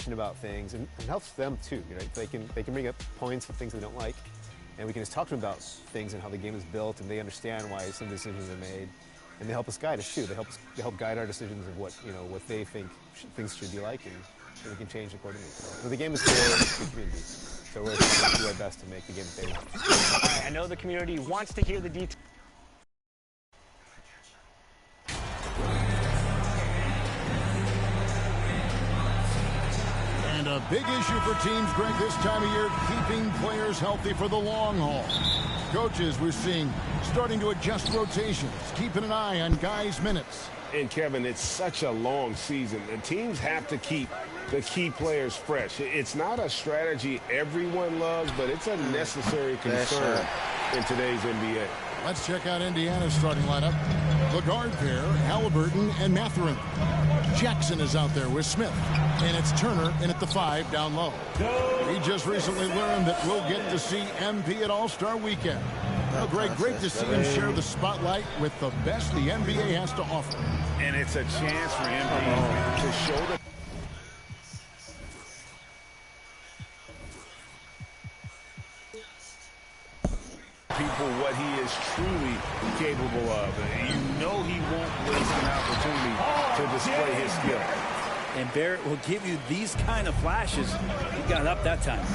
about things, and it helps them too. You know, they can bring up points of things they don't like, and we can just talk to them about things and how the game is built, and they understand why some decisions are made, and they help us guide us too. They help guide our decisions of what they think things should be like, and we can change accordingly. So the game is for the community, so we're trying to do our best to make the game that they want. I know the community wants to hear the details. And a big issue for teams, Greg, this time of year, keeping players healthy for the long haul. Coaches, we're seeing, starting to adjust rotations, keeping an eye on guys' minutes. And, Kevin, it's such a long season. The teams have to keep the key players fresh. It's not a strategy everyone loves, but it's a necessary concern in today's NBA. Let's check out Indiana's starting lineup. The guard pair, Halliburton and Mathurin. Jackson is out there with Smith. And it's Turner in at the 5 down low. We just recently learned that we'll get to see MP at All-Star Weekend. Well, great to see him share the spotlight with the best the NBA has to offer. And it's a chance for MP to show the people what he is truly capable of. You know he won't waste an opportunity to display his skill. And Barrett will give you these kind of flashes. He got up that time.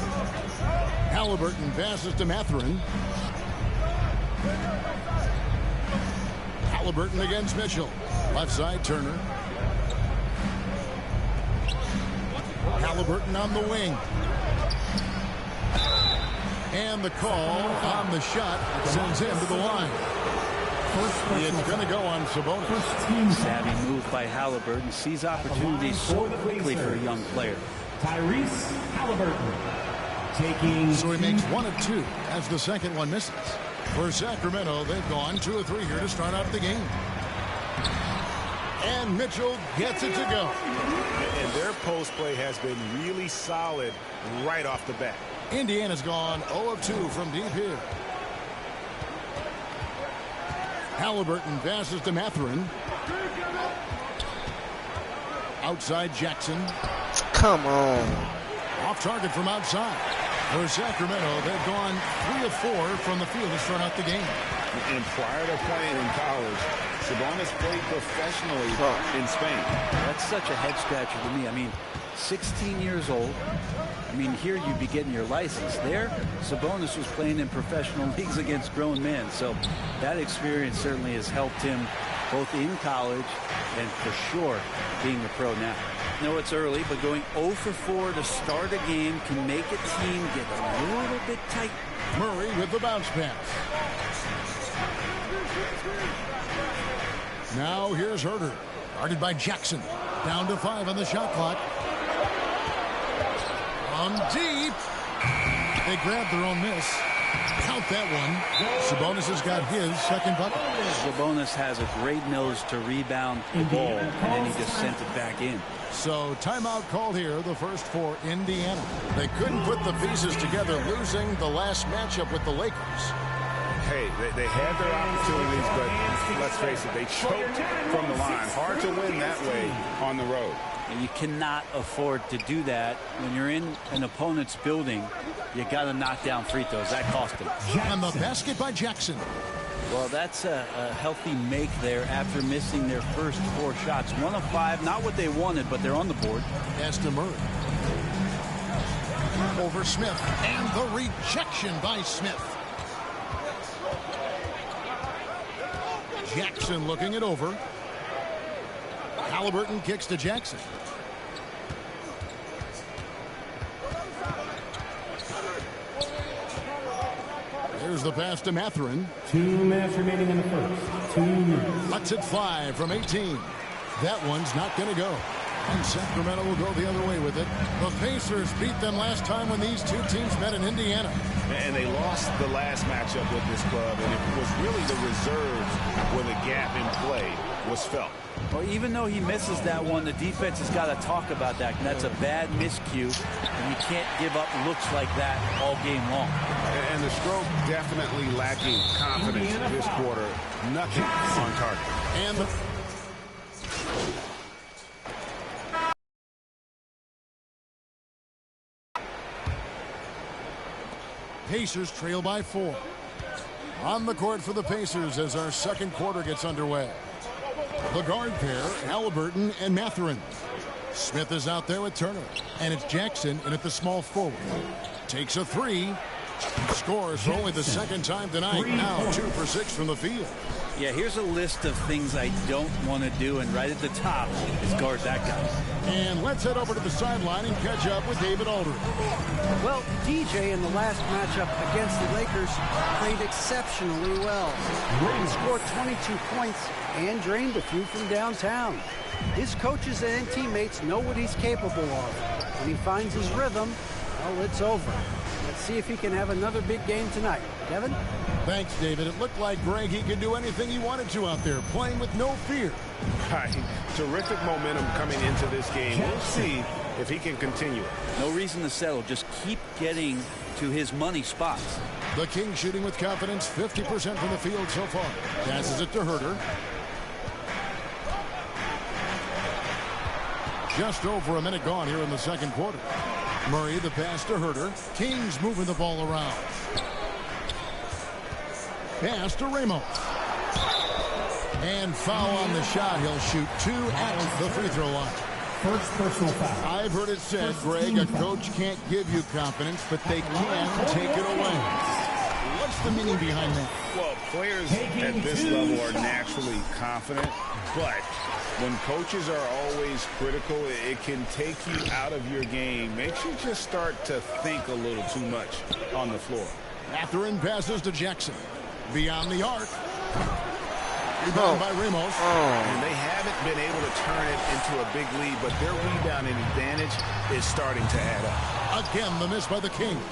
Halliburton passes to Mathurin. Halliburton against Mitchell. Left side, Turner. Halliburton on the wing. And the call on the shot sends him to the line. It's going to go on Sabonis. Savvy move by Halliburton. Sees opportunities so quickly for a young player. Tyrese Halliburton taking. So he makes 1 of 2 as the second one misses. For Sacramento, they've gone 2 of 3 here to start out the game. And Mitchell gets it to go. And their post play has been really solid right off the bat. Indiana's gone 0 of 2 from deep here. Halliburton passes to Mathurin. Outside Jackson. Come on. Off target from outside. For Sacramento, they've gone 3 of 4 from the field to start out the game. And prior to playing in college, Sabonis played professionally in Spain. That's such a head scratcher to me. I mean, 16 years old. I mean, here you'd be getting your license. There, Sabonis was playing in professional leagues against grown men. So that experience certainly has helped him both in college and for sure being a pro now. I know it's early, but going 0 for 4 to start a game can make a team get a little bit tight. Murray with the bounce pass. Now here's Herter. Guarded by Jackson. Down to 5 on the shot clock. On deep. They grabbed their own miss. Count that one. Sabonis has got his second bucket. Sabonis has a great nose to rebound the ball, and then he just sent it back in. So timeout called here, the first for Indiana. They couldn't put the pieces together, losing the last matchup with the Lakers. Hey, they had their opportunities, but let's face it, they choked from the line. Hard to win that way on the road. And you cannot afford to do that when you're in an opponent's building. You got to knock down free throws. That cost them. And the basket by Jackson. Well, that's a healthy make there after missing their first 4 shots. 1 of 5, not what they wanted, but they're on the board. As to Murray. Over Smith. And the rejection by Smith. Jackson looking it over. Halliburton kicks to Jackson. There's the pass to Mathurin. 2 minutes remaining in the first. 2 minutes. Lets it fly from 18. That one's not going to go. And Sacramento will go the other way with it. The Pacers beat them last time when these two teams met in Indiana. And they lost the last matchup with this club, and it was really the reserves where the gap in play was felt. Well, even though he misses that one, the defense has got to talk about that. And that's a bad miscue, and you can't give up looks like that all game long. And the stroke definitely lacking confidence this quarter. Nothing on target. And the Pacers trail by 4. On the court for the Pacers as our second quarter gets underway. The guard pair, Halliburton and Mathurin. Smith is out there with Turner. And it's Jackson in at the small forward. Takes a 3. Scores for only the second time tonight. Now 2 for 6 from the field. Yeah, here's a list of things I don't want to do, and right at the top is guard that guy. And let's head over to the sideline and catch up with David Aldridge. Well, DJ in the last matchup against the Lakers played exceptionally well. He scored 22 points and drained a few from downtown. His coaches and teammates know what he's capable of. When he finds his rhythm, well, it's over. Let's see if he can have another big game tonight. Kevin? Thanks, David. It looked like Greg, he could do anything he wanted to out there, playing with no fear. Right. Terrific momentum coming into this game. We'll see if he can continue it. No reason to settle. Just keep getting to his money spots. The Kings shooting with confidence, 50% from the field so far. Passes it to Herter. Just over a minute gone here in the second quarter. Murray, the pass to Herter. Kings moving the ball around. Pass to Ramos. And foul on the shot. He'll shoot 2 at the free throw line. First personal foul. I've heard it said, Greg, a coach can't give you confidence, but they can take it away. What's the meaning behind that? Well, players at this level are naturally confident, but when coaches are always critical, it can take you out of your game. Makes you just start to think a little too much on the floor. Mathurin passes to Jackson. Beyond the arc. Rebound by Ramos. And they haven't been able to turn it into a big lead, but their rebounding advantage is starting to add up. Again, the miss by the Kings.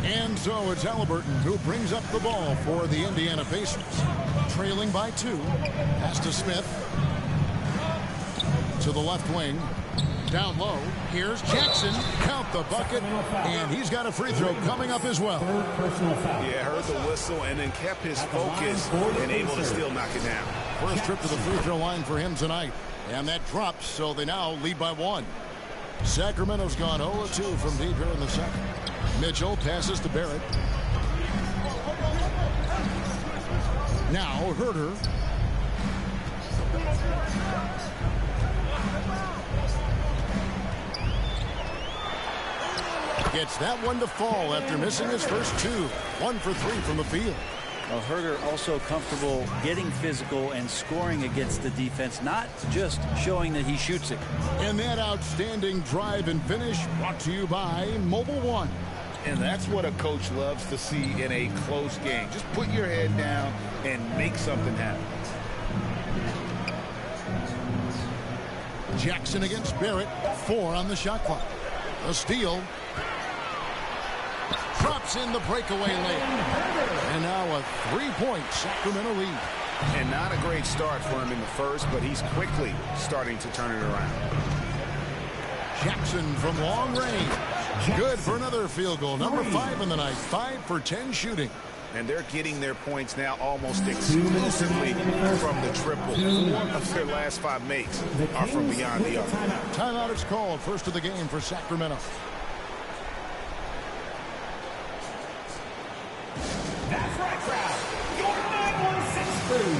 And so it's Halliburton who brings up the ball for the Indiana Pacers. Trailing by 2. Pass to Smith. To the left wing. Down low. Here's Jackson. Count the bucket. And he's got a free throw coming up as well. Yeah, heard the whistle and then kept his focus and able to still knock it down. First trip to the free throw line for him tonight. And that drops, so they now lead by 1. Sacramento's gone 0-2 from deep here in the second. Mitchell passes to Barrett. Now Herter. Gets that one to fall after missing his first 2. 1 for 3 from the field. Well, Herter also comfortable getting physical and scoring against the defense, not just showing that he shoots it. And that outstanding drive and finish brought to you by Mobile One. And that's what a coach loves to see in a close game. Just put your head down and make something happen. Jackson against Barrett. 4 on the shot clock. A steal. Drops in the breakaway layup. And now a 3-point Sacramento lead. And not a great start for him in the first, but he's quickly starting to turn it around. Jackson from long range. Good for another field goal. Number 5 in the night. 5 for 10 shooting. And they're getting their points now almost exclusively from the triple. 4 of their last 5 makes are from beyond the arc. Timeout is called. First of the game for Sacramento. That's right, crowd. Your 916 crew.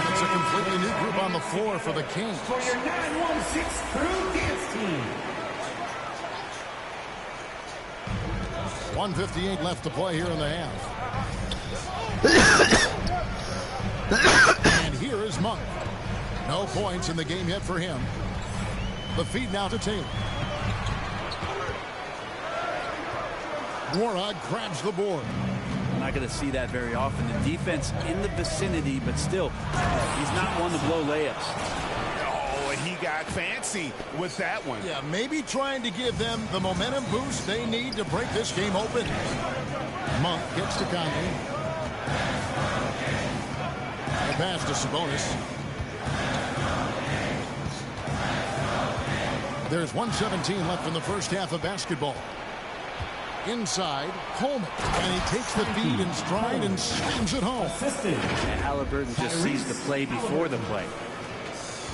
It's a completely new group on the floor for the Kings. For your 916 crew dance team. 1:58 left to play here in the half. And here is Monk. No points in the game yet for him. The feed now to Taylor. Warog grabs the board. I'm not going to see that very often. The defense in the vicinity, but still, he's not one to blow layups. Oh, and he got fancy with that one. Yeah, maybe trying to give them the momentum boost they need to break this game open. Monk gets to Conley. The pass to Sabonis. There's 1:17 left in the first half of basketball. Inside, Coleman, and he takes the feed in stride and slams it home. And Halliburton just sees the play before the play.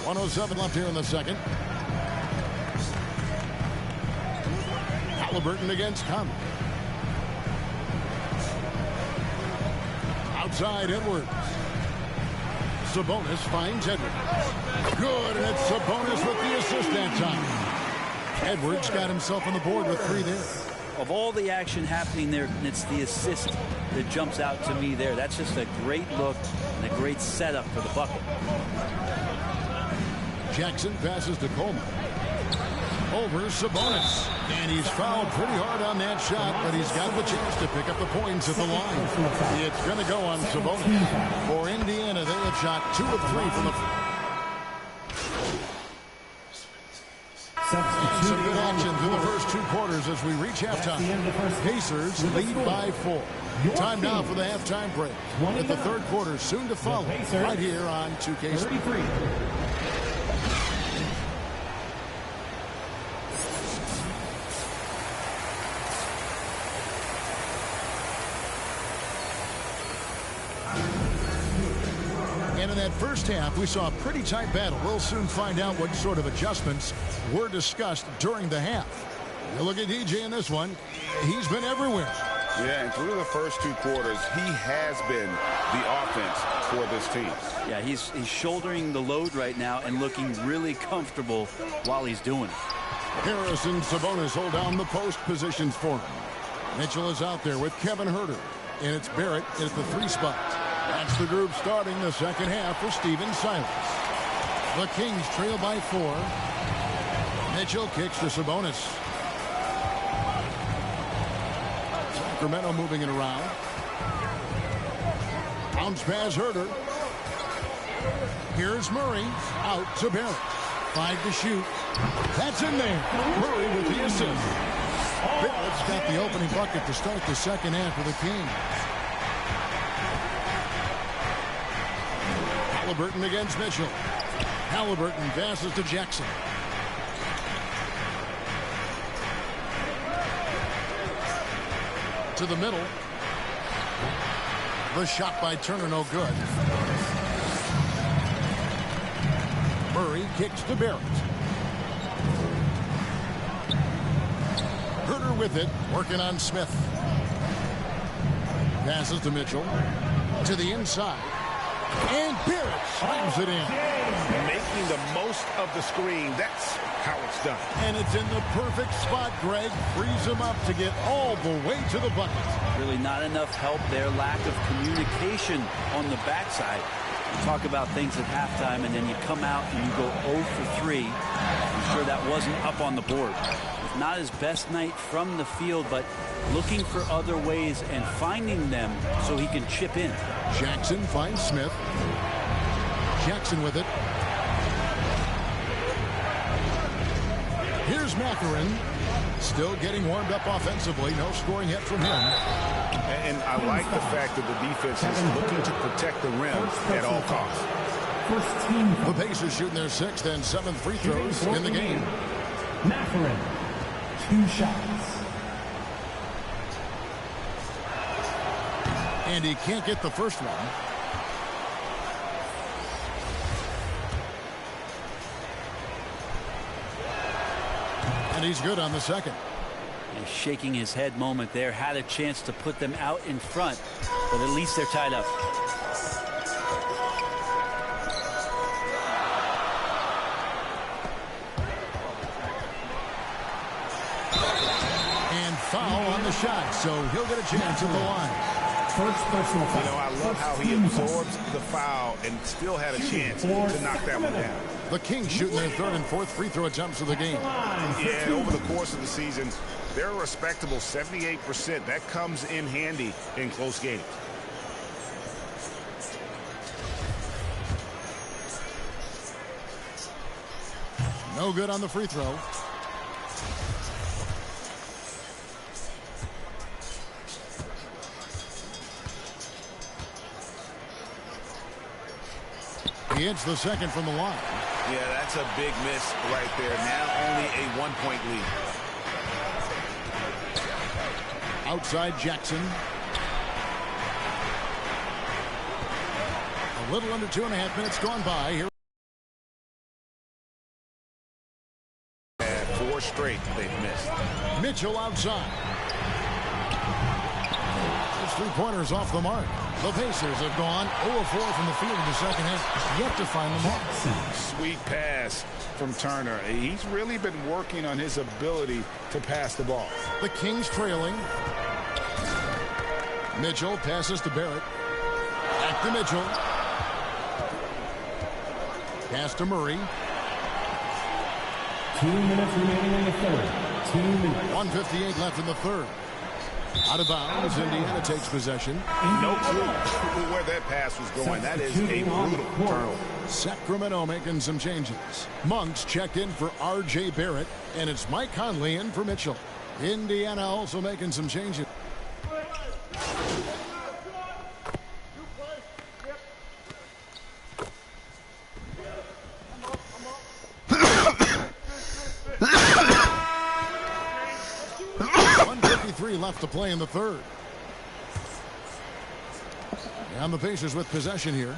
1:07 left here in the second. Halliburton against Conley. Outside Edwards. Sabonis finds Edwards. Good, and it's Sabonis with the assist that time. Edwards got himself on the board with 3 there. Of all the action happening there, it's the assist that jumps out to me there. That's just a great look and a great setup for the bucket. Jackson passes to Coleman. Over Sabonis. And he's fouled pretty hard on that shot, but he's got the chance to pick up the points at the line. It's going to go on Sabonis. For Indiana, they have shot 2 of 3 from the... Some good action through the first 2 quarters as we reach halftime. Pacers lead by 4. Time now for the halftime break. At the 3rd quarter, soon to follow, right here on 2K. And in that first half, we saw a pretty tight battle. We'll soon find out what sort of adjustments were discussed during the half. You look at DJ in this one. He's been everywhere. Yeah, and through the first 2 quarters, he has been the offense for this team. Yeah, he's shouldering the load right now and looking really comfortable while he's doing it. Harris and Sabonis hold down the post positions for him. Mitchell is out there with Kevin Huerter. And it's Barrett at the 3 spot. That's the group starting the second half for Stephen Silas. The Kings trail by 4. Mitchell kicks to Sabonis. Sacramento moving it around. Bounce pass Huerter. Here's Murray. Out to Barrett. 5 to shoot. That's in there. Murray with the assist. Barrett's got the opening bucket to start the second half for the Kings. Halliburton against Mitchell. Halliburton passes to Jackson. To the middle. The shot by Turner, no good. Murray kicks to Barrett. Huerter with it, working on Smith. Passes to Mitchell. To the inside. And Barrett slams it in. Making the most of the screen. That's how it's done. And it's in the perfect spot, Greg. Frees him up to get all the way to the bucket. Really not enough help there. Lack of communication on the backside. You talk about things at halftime, and then you come out and you go 0 for 3. I'm sure that wasn't up on the board. It's not his best night from the field, but looking for other ways and finding them so he can chip in. Jackson finds Smith. Jackson with it. Here's Mathurin. Still getting warmed up offensively. No scoring yet from him. And I like the fact that the defense is looking to protect the rim at all costs. The Pacers shooting their 6th and 7th free throws in the game. Mathurin, 2 shots. And he can't get the first one. And he's good on the second. A shaking his head moment there. Had a chance to put them out in front, but at least they're tied up. And foul on the shot, so he'll get a chance at the line. First personal foul. You know, I love how he absorbs the foul and still had a chance to knock that one down. The Kings shooting their 3rd and 4th free throw attempts of the game. Yeah, over the course of the season, they're a respectable 78%. That comes in handy in close games. No good on the free throw. He hits the second from the line. Yeah, that's a big miss right there. Now only a 1-point lead. Outside Jackson. A little under 2.5 minutes gone by. Here. 4 straight they've missed. Mitchell outside. Those three-pointers off the mark. The Pacers have gone 0-4 from the field in the second half. Yet to find the mark. Sweet pass from Turner. He's really been working on his ability to pass the ball. The Kings trailing. Mitchell passes to Barrett. Back to Mitchell. Pass to Murray. 2 minutes remaining in the third. 2 minutes. 1:58 left in the third. Out of bounds. Indiana takes possession. No clue where that pass was going. That is a brutal turnover. Sacramento making some changes. Monks checked in for R.J. Barrett, and it's Mike Conley in for Mitchell. Indiana also making some changes. Left to play in the third. And the Pacers with possession here.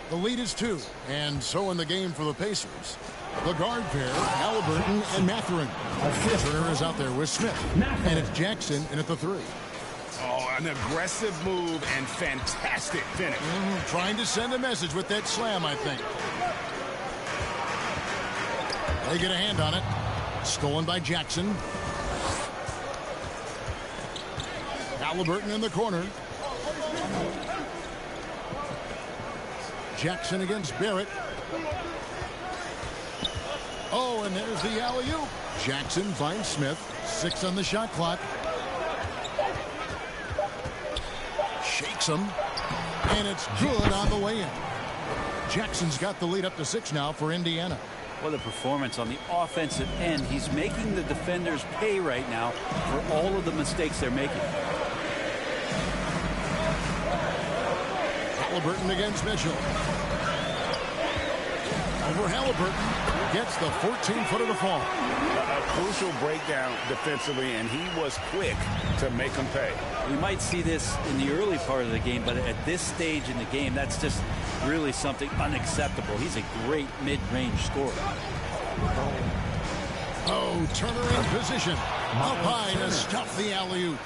The lead is 2. And so in the game for the Pacers, the guard pair, Halliburton and Mathurin. Turner is out there with Smith. And it's Jackson in at the 3. Oh, an aggressive move and fantastic finish. Trying to send a message with that slam, I think. They get a hand on it. Stolen by Jackson. Halliburton in the corner. Jackson against Barrett. Oh, and there's the alley-oop. Jackson finds Smith. 6 on the shot clock. Shakes him. And it's good on the way in. Jackson's got the lead up to 6 now for Indiana. What a performance on the offensive end. He's making the defenders pay right now for all of the mistakes they're making. Halliburton against Mitchell. Over Halliburton. Gets the 14-footer to fall. A crucial breakdown defensively, and he was quick to make him pay. We might see this in the early part of the game, but at this stage in the game, that's just really something unacceptable. He's a great mid-range scorer. Oh, Turner in position. Up high to stuff the alley-oop.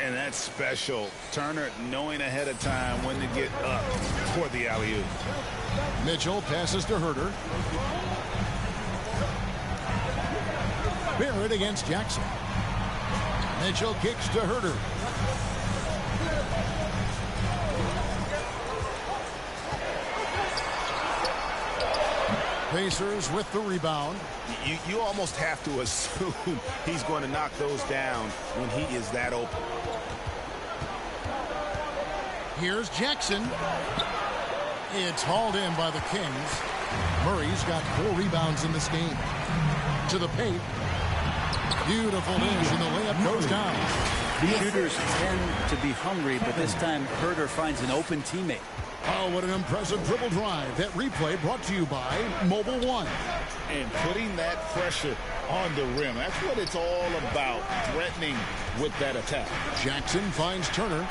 And that's special. Turner knowing ahead of time when to get up for the alley-oop. Mitchell passes to Herter. Barrett against Jackson. Mitchell kicks to Herter. Pacers with the rebound. You almost have to assume he's going to knock those down when he is that open. Here's Jackson. It's hauled in by the Kings. Murray's got 4 rebounds in this game. To the paint. Beautiful dish, and the layup goes down. Shooters tend to be hungry, but this time Herter finds an open teammate. Oh, what an impressive dribble drive. That replay brought to you by Mobile One. And putting that pressure on the rim. That's what it's all about, threatening with that attack. Jackson finds Turner.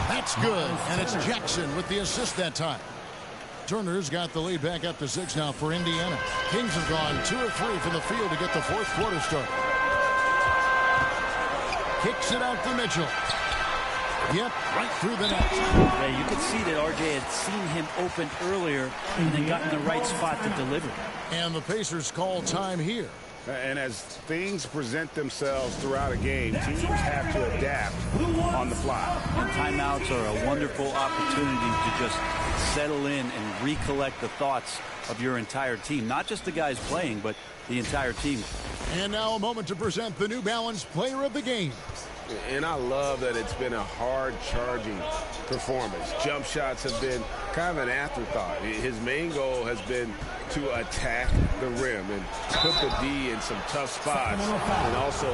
That's good, and it's Jackson with the assist that time. Turner's got the lead back up to 6 now for Indiana. Kings have gone 2 of 3 from the field to get the 4th quarter started. Kicks it out to Mitchell. Yep, right through the net. Yeah, you could see that RJ had seen him open earlier and then got in the right spot to deliver. And the Pacers call time here. And as things present themselves throughout a game, teams have to adapt on the fly. And timeouts are a wonderful opportunity to just settle in and recollect the thoughts of your entire team. Not just the guys playing, but the entire team. And now a moment to present the New Balance Player of the Game. And I love that it's been a hard-charging performance. Jump shots have been kind of an afterthought. His main goal has been to attack the rim and put the D in some tough spots and also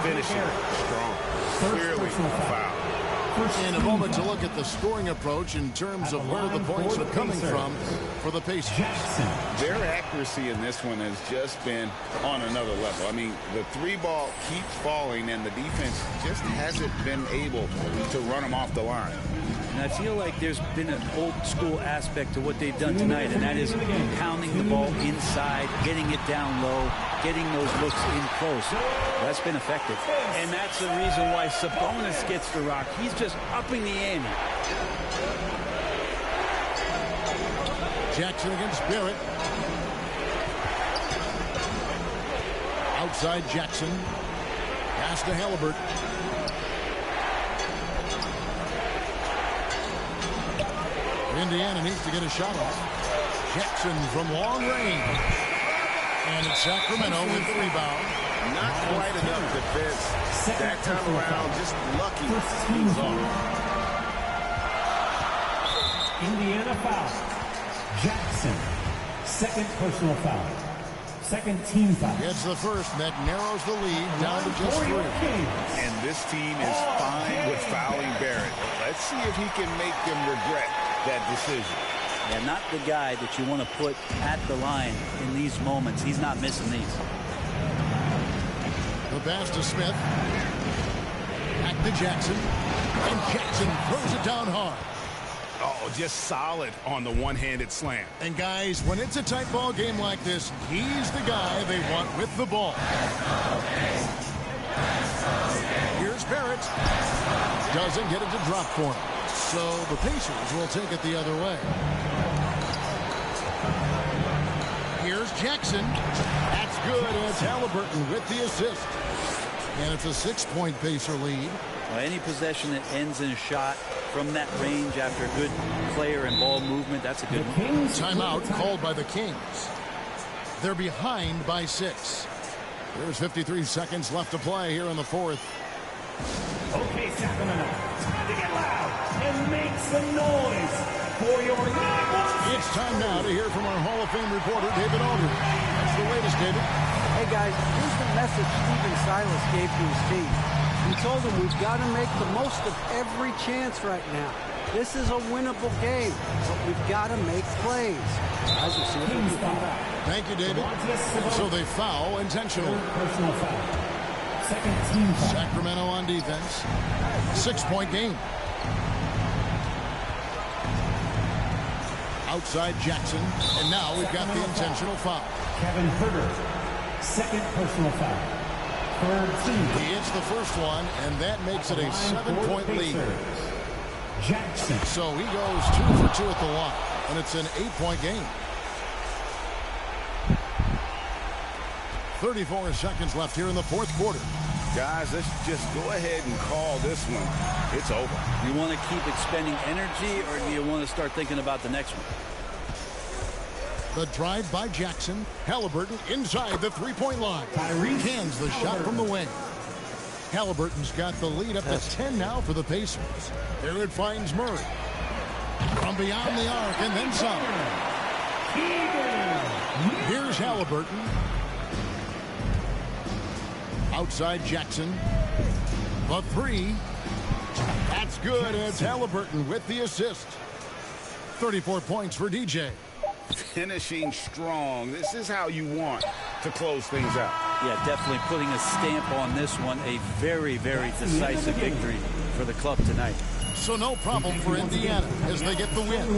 finishing strong. Clearly a foul. In a moment to look at the scoring approach in terms of where the points are coming from for the Pacers. Their accuracy in this one has just been on another level. I mean, the 3-ball keeps falling, and the defense just hasn't been able to run them off the line. And I feel like there's been an old school aspect to what they've done tonight, and that is pounding the ball inside, getting it down low, getting those looks in close. That's been effective. And that's the reason why Sabonis gets the rock. He's just upping the ante. Jackson against Barrett. Outside Jackson. Pass to Halliburton. Indiana needs to get a shot off. Jackson from long range. And it's Sacramento with the rebound. Not quite enough defense. That time around, just lucky. Team's off. Indiana foul. Jackson, second personal foul. Second team foul. Gets the first, and that narrows the lead down to just 3. And this team is fine with fouling Barrett. Let's see if he can make them regret that decision. Yeah, not the guy that you want to put at the line in these moments. He's not missing these. The pass to Smith. Back to Jackson. And Jackson throws it down hard. Oh, just solid on the one-handed slam. And guys, when it's a tight ball game like this, he's the guy they want with the ball. Here's Barrett. Doesn't get it to drop for him. So the Pacers will take it the other way. Here's Jackson. That's good. And it's Halliburton with the assist. And it's a 6-point Pacer lead. Well, any possession that ends in a shot from that range after a good player and ball movement, that's a good one. Timeout called by the Kings. They're behind by 6. There's 53 seconds left to play here in the 4th. Okay, Sacramento, time to get loud and make some noise for your number. It's time now to hear from our Hall of Fame reporter, David Aldridge. That's the latest, David. Hey, guys, here's the message Stephen Silas gave to his team. He told them we've got to make the most of every chance right now. This is a winnable game, but we've got to make plays. Guys, we'll see what we can do. Thank you, David. So they foul intentionally. Personal foul. Second team foul. Sacramento on defense. 6-point game. Outside Jackson. And now we've got the intentional foul. Kevin Herter. Second personal foul. Third team. He hits the first one, and that makes it a 7-point lead. Jackson. So he goes 2 for 2 at the line, and it's an 8-point game. 34 seconds left here in the 4th quarter. Guys, let's just go ahead and call this one. It's over. You want to keep expending energy, or do you want to start thinking about the next one? The drive by Jackson. Halliburton inside the 3-point line. Hands the shot from the wing. Halliburton's got the lead up to 10 now for the Pacers. There it finds Murray. From beyond the arc and then some. Here's Halliburton. Outside Jackson. The 3. That's good. It's Halliburton with the assist. 34 points for DJ. Finishing strong. This is how you want to close things out. Yeah, definitely putting a stamp on this one. A very, very decisive victory for the club tonight. So no problem for Indiana as they get the win.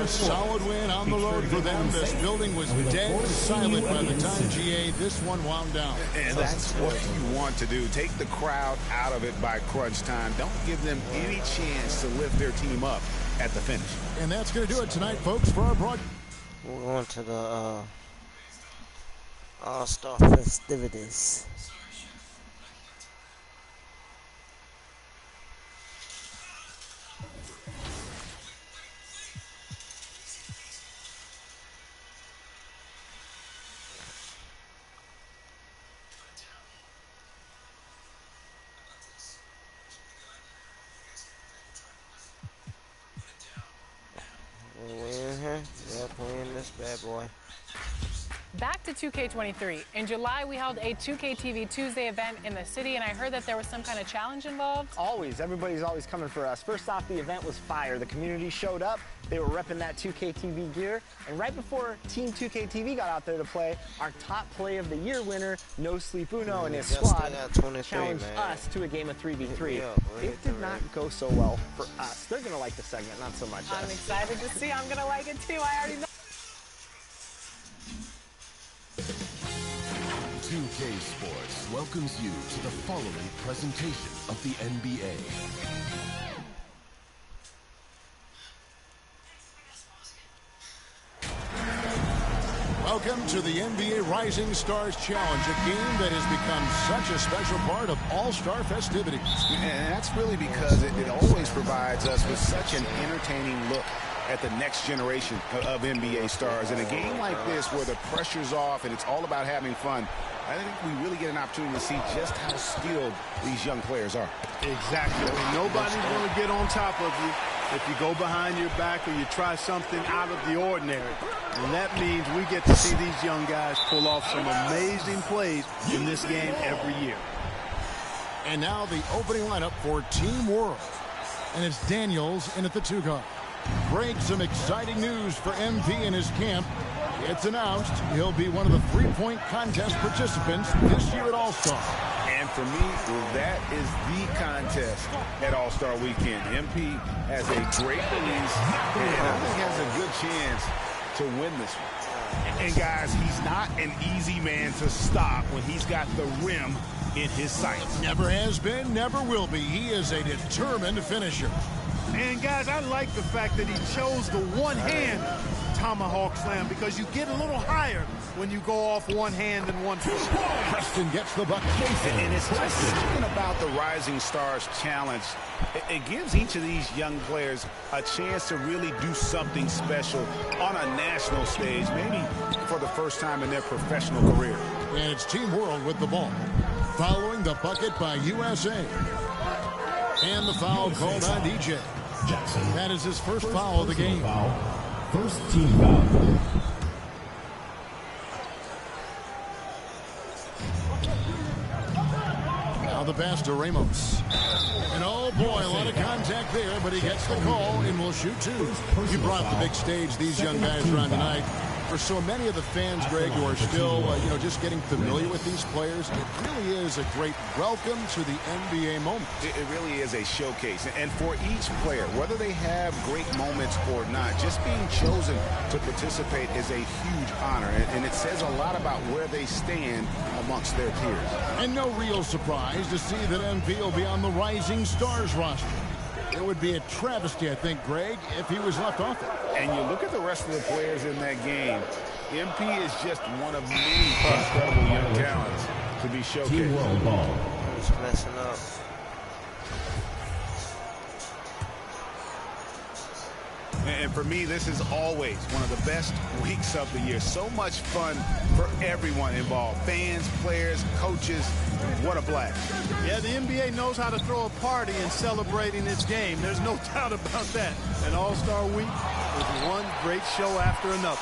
A solid win on the road for them. This building was dead silent by the time GA this one wound down. And that's what you want to do. Take the crowd out of it by crunch time. Don't give them any chance to lift their team up at the finish. And that's going to do it tonight, folks, for our broadcast. We're going to the All-Star festivities. We're in here. Yeah, playing this bad boy. Back to 2K23. In July, we held a 2K TV Tuesday event in the city, and I heard that there was some kind of challenge involved. Always. Everybody's always coming for us. First off, the event was fire. The community showed up. They were repping that 2K TV gear. And right before Team 2K TV got out there to play, our top play of the year winner, No Sleep Uno and his squad, challenged us to a game of 3v3. It did not go so well for us. They're going to like the segment, not so much us. I'm excited to see. I'm going to like it too. I already know. 2K Sports welcomes you to the following presentation of the NBA. Welcome to the NBA Rising Stars Challenge, a game that has become such a special part of all-star festivities. And that's really because it always provides us with such an entertaining look at the next generation of NBA stars. In a game like this where the pressure's off and it's all about having fun, I think we really get an opportunity to see just how skilled these young players are. Exactly. Nobody's going to get on top of you if you go behind your back or you try something out of the ordinary. And that means we get to see these young guys pull off some amazing plays in this game every year. And now the opening lineup for Team World. And it's Daniels in at the 2 guard. Greg, some exciting news for MP and his camp. It's announced he'll be one of the three-point contest participants this year at All-Star. And for me, that is the contest at All-Star Weekend. MP has a great release and I think has a good chance to win this one. And guys, he's not an easy man to stop when he's got the rim in his sights. Never has been, never will be. He is a determined finisher. And guys, I like the fact that he chose the one-hand tomahawk slam because you get a little higher when you go off one hand and one foot. Preston gets the bucket. And it's just something about the Rising Stars Challenge. It gives each of these young players a chance to really do something special on a national stage, maybe for the first time in their professional career. And it's Team World with the ball, following the bucket by USA. And the foul called on DJ. That is his first foul of the game. First team foul. Now the pass to Ramos. And oh boy, a lot of contact there, but he gets the call and will shoot two. You brought the big stage these young guys are on tonight. For so many of the fans, Greg, who are still, just getting familiar with these players, it really is a great welcome to the NBA moment. It really is a showcase. And for each player, whether they have great moments or not, just being chosen to participate is a huge honor. And it says a lot about where they stand amongst their peers. And no real surprise to see that MP will be on the Rising Stars roster. It would be a travesty, I think, Greg, if he was left off it. And you look at the rest of the players in that game, MP is just one of many incredible young talents to be showcased. Team World ball. He's messing up. And for me, this is always one of the best weeks of the year. So much fun for everyone involved. Fans, players, coaches. What a blast. Yeah, the NBA knows how to throw a party in celebrating its game. There's no doubt about that. And All-Star Week is one great show after another.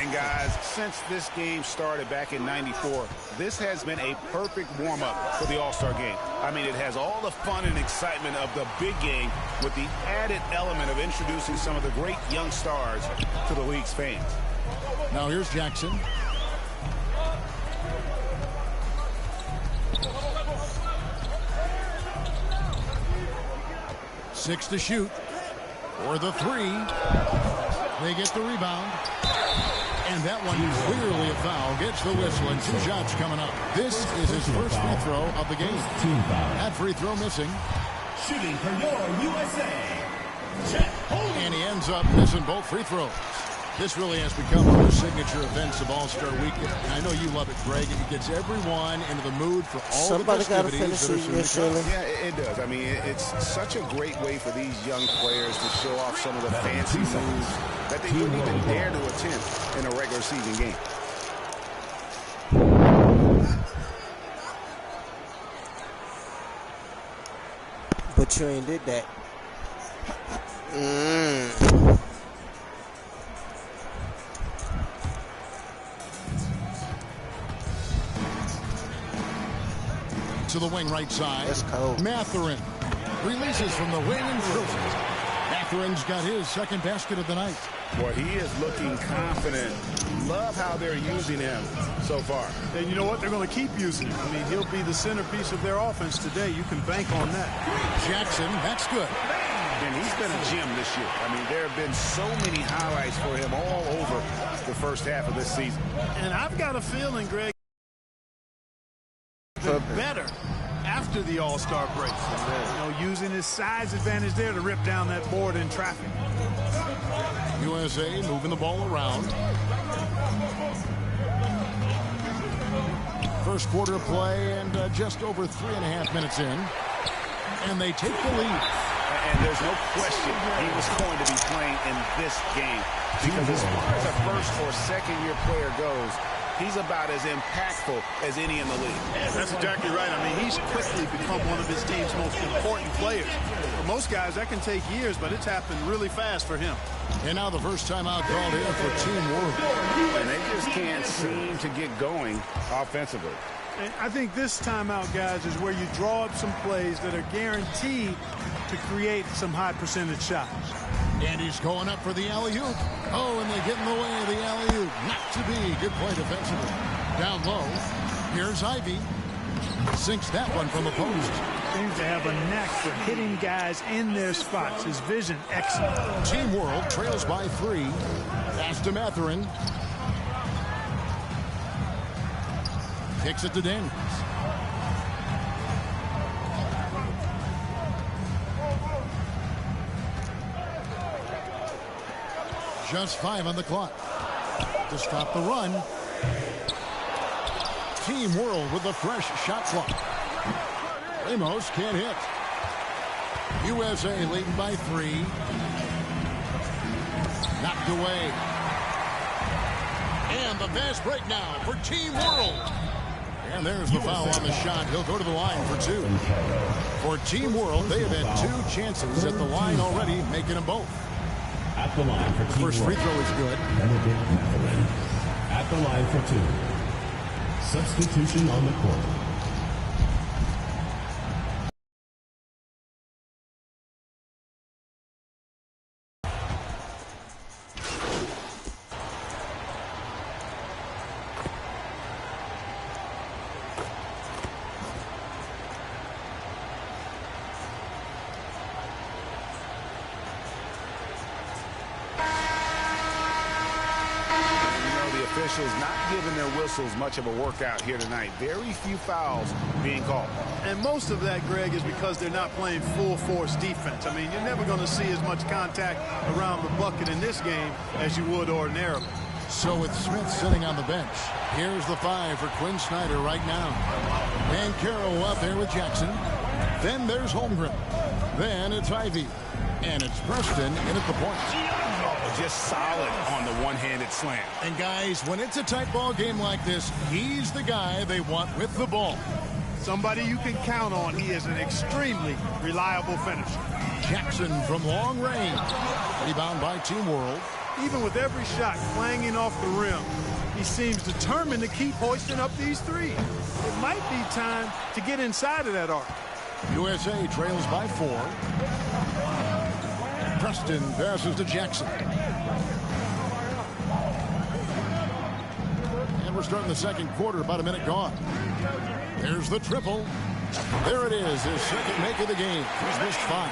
And guys, since this game started back in '94, this has been a perfect warm-up for the All-Star game. I mean, it has all the fun and excitement of the big game with the added element of introducing some of the great young stars to the league's fans. Now here's Jackson. Six to shoot. For the three. They get the rebound. And that one clearly a foul. Gets the whistle and 2 shots coming up. This is his first free throw of the game. That free throw missing. Shooting for your USA. And he ends up missing both free throws. This really has become one of the signature events of All-Star Weekend. I know you love it, Greg. It gets everyone into the mood for all the festivities that are soon to come. Yeah, it does. I mean, it's such a great way for these young players to show off some of the fancy moves that they wouldn't even dare to attempt in a regular season game. But you ain't did that. To the wing right side. That's cold. Mathurin releases from the wing and drills it. Mathurin's got his second basket of the night. Boy, he is looking confident. Love how they're using him so far. And you know what? They're going to keep using him. I mean, he'll be the centerpiece of their offense today. You can bank on that. Jackson, that's good. And he's been a gem this year. I mean, there have been so many highlights for him all over the first half of this season. And I've got a feeling, Greg, they're better after the All-Star break. You know, using his size advantage there to rip down that board in traffic. USA moving the ball around. First quarter of play and just over 3.5 minutes in. And they take the lead. And there's no question he was going to be playing in this game. Because as far as a first or second year player goes, he's about as impactful as any in the league. That's exactly right. I mean, he's quickly become one of his team's most important players. For most guys, that can take years, but it's happened really fast for him. And now the first time out called in for Team World. And they just can't seem to get going offensively. And I think this timeout, guys, is where you draw up some plays that are guaranteed to create some high percentage shots. And he's going up for the alley-oop. Oh, and they get in the way of the alley-oop. Not to be. Good play defensively. Down low. Here's Ivy. Sinks that one from the post. Seems to have a knack for hitting guys in their spots. His vision, excellent. Team World trails by 3. Pass to Mathurin. Kicks it to Daniels. Just 5 on the clock to stop the run. Team World with the fresh shot clock. Ramos can't hit. USA leading by 3. Knocked away. And the fast break now for Team World. And there's the foul on the shot. He'll go to the line for 2. For Team World, they have had 2 chances at the line already, making them both. At the line for Team First free throw is good. At the line for 2. Substitution on the court. Not giving their whistles much of a workout here tonight. Very few fouls being called. And most of that, Greg, is because they're not playing full force defense. I mean, you're never going to see as much contact around the bucket in this game as you would ordinarily. So with Smith sitting on the bench, here's the 5 for Quinn Snyder right now. And Carroll out there with Jackson. Then there's Holmgren. Then it's Ivy. And it's Preston in at the point. Just solid on the one-handed slam. And guys, when it's a tight ball game like this, he's the guy they want with the ball. Somebody you can count on. He is an extremely reliable finisher. Jackson from long range. Rebound by Team World. Even with every shot clanging off the rim, he seems determined to keep hoisting up these threes. It might be time to get inside of that arc. USA trails by 4. Preston passes to Jackson. And we're starting the second quarter, about a minute gone. There's the triple. There it is, his second make of the game. He's missed 5.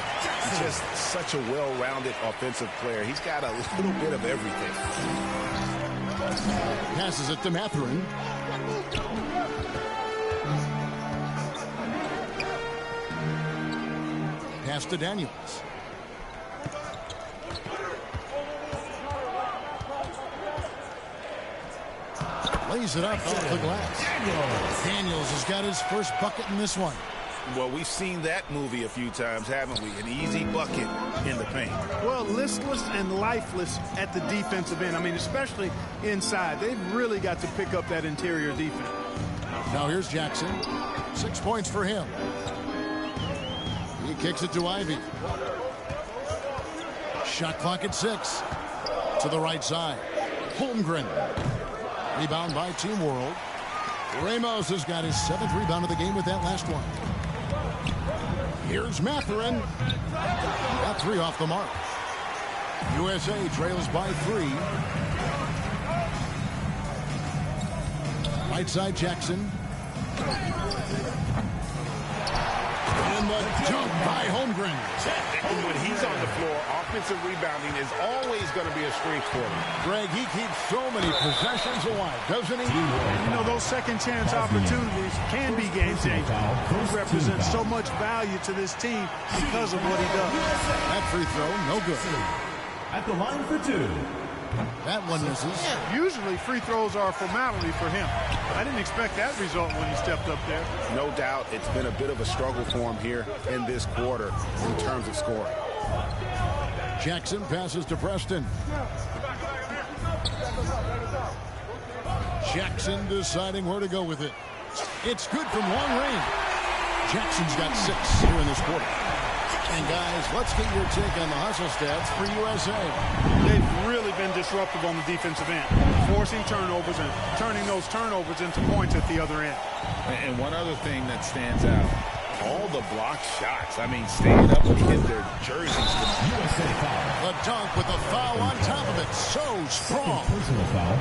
He's just such a well-rounded offensive player. He's got a little bit of everything. Passes it to Mathurin. Pass to Daniels. Lays it up off the glass. Daniels has got his first bucket in this one. Well, we've seen that movie a few times, haven't we? An easy bucket in the paint. Well, listless and lifeless at the defensive end. I mean, especially inside. They've really got to pick up that interior defense. Now here's Jackson. 6 points for him. He kicks it to Ivy. Shot clock at 6. To the right side. Holmgren. Rebound by Team World. Ramos has got his 7th rebound of the game with that last one. Here's Mathurin. Got 3 off the mark. USA trails by 3. Right side Jackson. And the dunk by Holmgren. When he's on the floor, offensive rebounding is always going to be a strength for him. Greg, he keeps so many possessions alive, doesn't he? You know, those second chance opportunities can be game changing. He represents so much value to this team because of what he does. That free throw, no good. At the line for 2. That one misses. Usually free throws are a formality for him. I didn't expect that result when he stepped up there. No doubt it's been a bit of a struggle for him here in this quarter in terms of scoring. Jackson passes to Preston. Jackson deciding where to go with it. It's good from long range. Jackson's got 6 here in this quarter. And guys, let's get your take on the hustle stats for USA. They've really been disruptive on the defensive end, forcing turnovers and turning those turnovers into points at the other end. And one other thing that stands out, all the block shots. I mean, staying up to hit their jerseys. The dunk with a foul on top of it. So strong.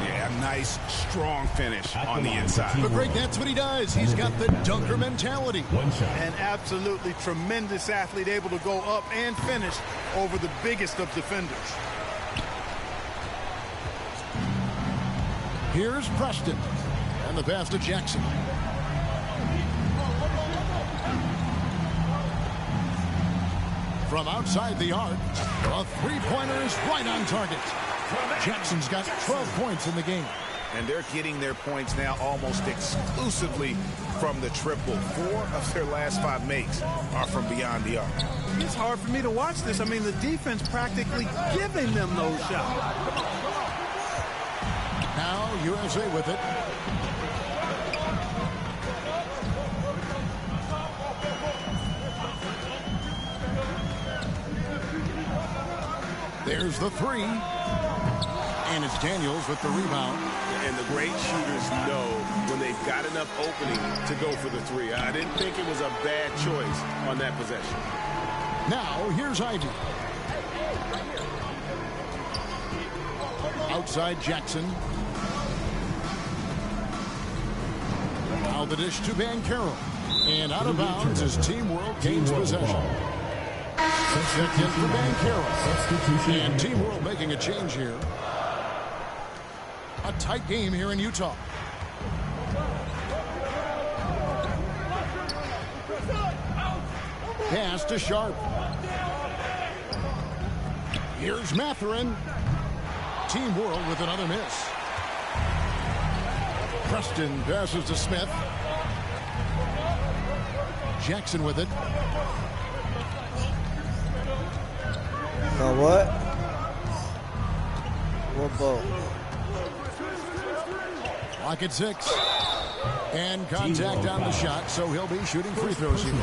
Yeah, nice, strong finish on the inside. But Greg, that's what he does. He's got the dunker mentality. An absolutely tremendous athlete, able to go up and finish over the biggest of defenders. Here's Preston. And the pass to Jackson. From outside the arc, a three-pointer is right on target. Jackson's got 12 points in the game. And they're getting their points now almost exclusively from the triple. 4 of their last 5 makes are from beyond the arc. It's hard for me to watch this. I mean, the defense practically giving them those shots. Now USA with it. There's the 3. And it's Daniels with the rebound. And the great shooters know when they've got enough opening to go for the 3. I didn't think it was a bad choice on that possession. Now, here's Ivy. Outside Jackson. Now the dish to Banchero. And out of bounds as Team World gains possession. Check in for Banchero. And Team World making a change here. A tight game here in Utah. Pass to Sharp. Here's Mathurin. Team World with another miss. Preston passes to Smith. Jackson with it. Now what? What ball? Lock at 6. And contact on the shot, so he'll be shooting free throws here.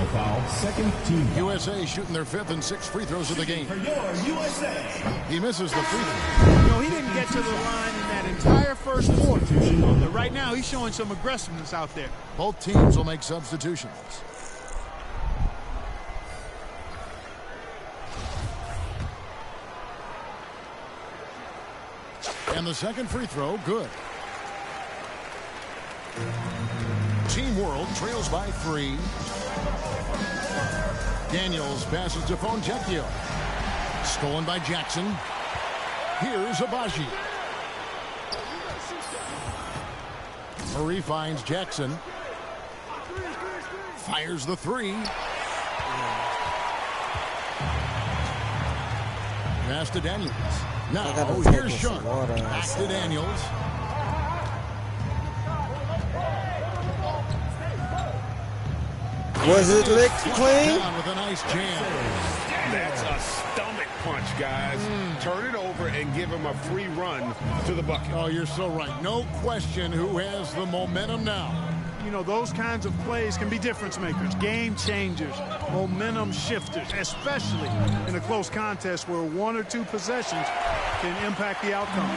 Second team. USA shooting their 5th and 6th free throws of the game. He misses the free throw. You know, he didn't get to the line in that entire first quarter. But right now, he's showing some aggressiveness out there. Both teams will make substitutions. And the second free throw, good. Team World trails by 3. Daniels passes to Fontecchio. Stolen by Jackson. Here's Abaji. Murray finds Jackson. Fires the 3. Pass to Daniels. Now, here's Sharp. Back to Daniels. Was it licked clean? With a nice jam. That's a stomach punch, guys. Turn it over and give him a free run to the bucket. Oh, you're so right. No question who has the momentum now. You know, those kinds of plays can be difference makers, game changers, momentum shifters, especially in a close contest where 1 or 2 possessions can impact the outcome.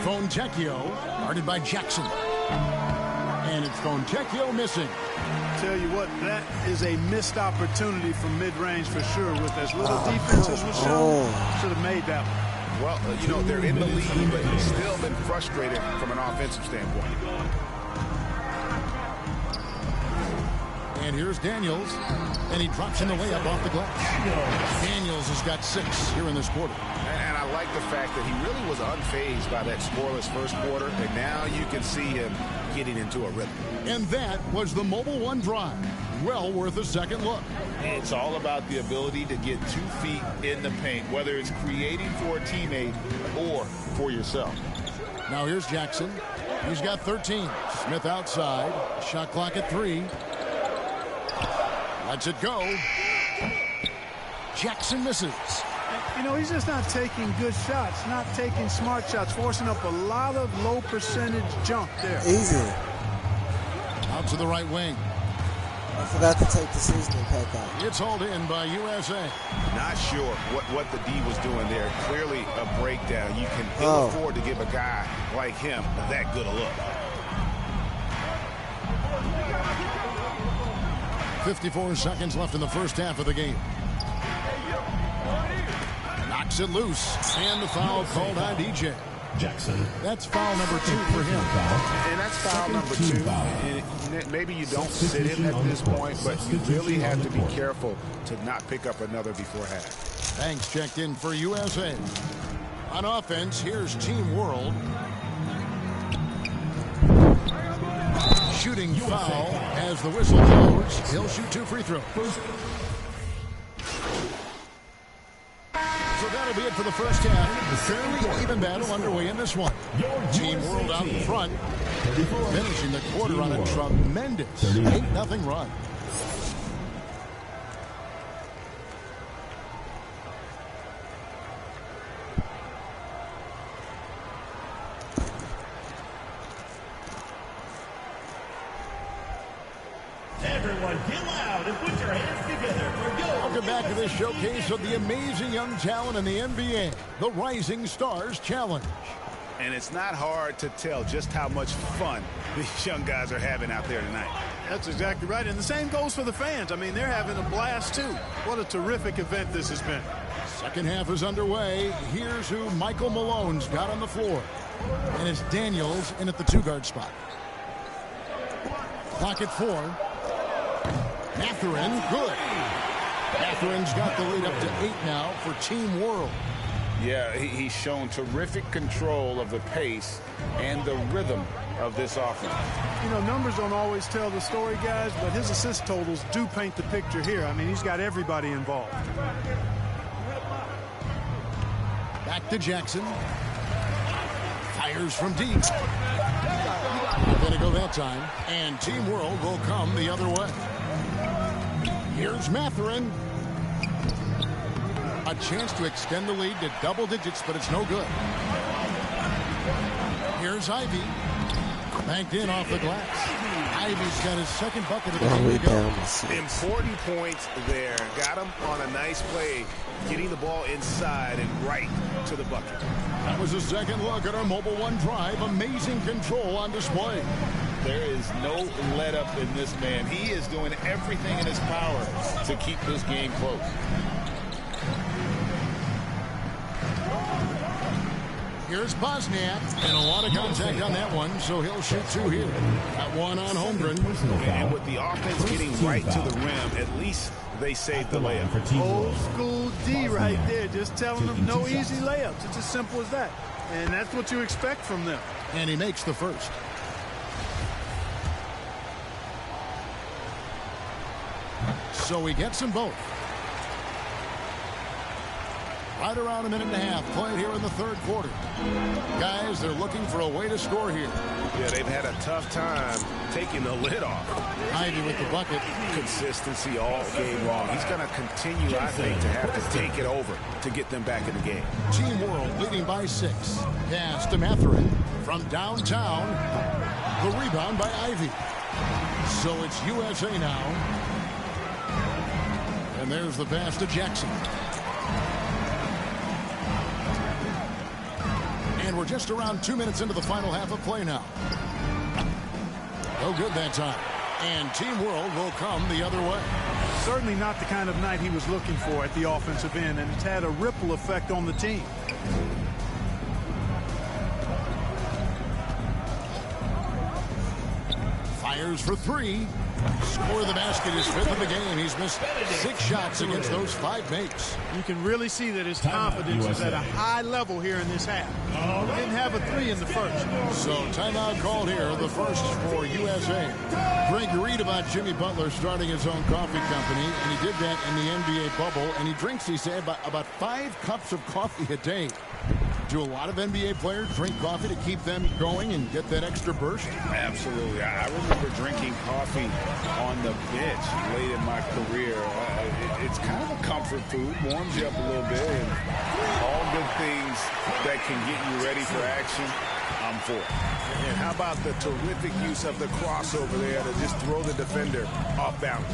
Fontecchio, guarded by Jackson. And it's Fontecchio missing. Tell you what, that is a missed opportunity from mid-range for sure. With as little defense as was shown, should have made that one. Well, you know, they're in the lead, but still been frustrated from an offensive standpoint. And here's Daniels, and he drops in the layup off the glass. Daniels has got 6 here in this quarter. And I like the fact that he really was unfazed by that scoreless first quarter, and now you can see him getting into a rhythm. And that was the Mobile One drive. Well worth a second look. It's all about the ability to get 2 feet in the paint, whether it's creating for a teammate or for yourself. Now here's Jackson. He's got 13. Smith outside. Shot clock at 3. Lets it go. Jackson misses. You know, he's just not taking good shots, not taking smart shots, forcing up a lot of low percentage jump there. Easy. Out to the right wing. I forgot to take the seasoning pack out. It's hauled in by USA. Not sure what the D was doing there. Clearly a breakdown. You can ill afford to give a guy like him that good a look. 54 seconds left in the first half of the game. Knocks it loose. And the foul called on DJ. Jackson. That's foul number 2 for him. And that's foul number 2. And maybe you don't sit him at this point, but you really have to be careful to not pick up another before half. Banks checked in for USA. On offense, here's Team World. Shooting foul as the whistle blows. He'll shoot 2 free throws. So that'll be it for the first half. A fairly even battle underway in this one. Team World out in front, finishing the quarter on a tremendous 8-0 run. Everyone get loud and put your hands together for your... Welcome back to this showcase of the amazing young talent in the NBA, the Rising Stars Challenge. And it's not hard to tell just how much fun these young guys are having out there tonight. That's exactly right. And the same goes for the fans. I mean, they're having a blast, too. What a terrific event this has been. Second half is underway. Here's who Michael Malone's got on the floor. And it's Daniels in at the 2-guard spot. Clock at 4. Mathurin, good. Mathurin's got the lead up to 8 now for Team World. Yeah, he's shown terrific control of the pace and the rhythm of this offense. You know, numbers don't always tell the story, guys, but his assist totals do paint the picture here. I mean, he's got everybody involved. Back to Jackson. Fires from deep. Not going to go that time. And Team World will come the other way. Here's Mathurin. A chance to extend the lead to double digits, but it's no good. Here's Ivy. Banked in off the glass. Ivy's got his second bucket of the game to go. Important points there. Got him on a nice play, getting the ball inside and right to the bucket. That was a second look at our Mobile One drive. Amazing control on display. There is no let up in this man. He is doing everything in his power to keep this game close. Here's Bosniak, and a lot of contact on that one, so he'll shoot 2 here. That one on Holmgren. And with the offense getting right to the rim, at least they saved the layup. Old school D right there, just telling them no easy layups. It's as simple as that. And that's what you expect from them. And he makes the first. So he gets them both. Right around a minute and a half played here in the third quarter. Guys, they're looking for a way to score here. Yeah, they've had a tough time taking the lid off. Ivy with the bucket. Consistency all game long. He's going to continue, I think, to have to take it over to get them back in the game. Team World leading by 6. Pass to Mathurin from downtown. The rebound by Ivy. So it's USA now. And there's the pass to Jackson. And we're just around 2 minutes into the final half of play now. No good that time. And Team World will come the other way. Certainly not the kind of night he was looking for at the offensive end, and it's had a ripple effect on the team. Fires for three. Score the basket, his fifth of the game. He's missed 6 shots against those 5 makes. You can really see that his confidence is at a high level here in this half. He didn't have a 3 in the first. So timeout called here, the first for USA. Greg, you read about Jimmy Butler starting his own coffee company, and he did that in the NBA bubble, and he drinks, he said, about 5 cups of coffee a day. Do a lot of NBA players drink coffee to keep them going and get that extra burst? Absolutely. I remember drinking coffee on the bench late in my career. It's kind of a comfort food, warms you up a little bit, and all good things that can get you ready for action, I'm for. And how about the terrific use of the crossover there to just throw the defender off balance?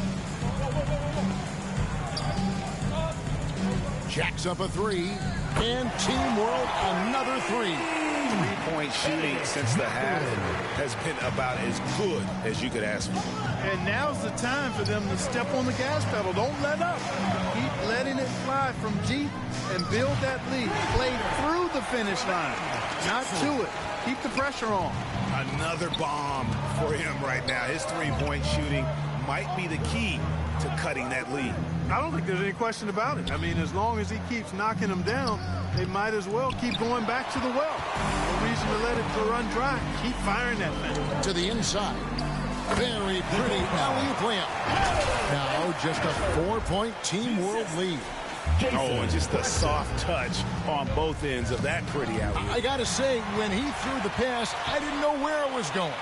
Jacks up a 3, and Team World another 3. 3-point shooting since the half has been about as good as you could ask for. And now's the time for them to step on the gas pedal. Don't let up. Keep letting it fly from deep and build that lead. Play through the finish line, not to it. Keep the pressure on. Another bomb for him right now. His 3-point shooting might be the key to cutting that lead. I don't think there's any question about it. I mean, as long as he keeps knocking them down, they might as well keep going back to the well. No reason to let it run dry. Keep firing that thing. To the inside. Very pretty alley-oop layup. Now just a 4-point Team World lead. Oh, and just a soft touch on both ends of that pretty alley-oop. I got to say, when he threw the pass, I didn't know where it was going.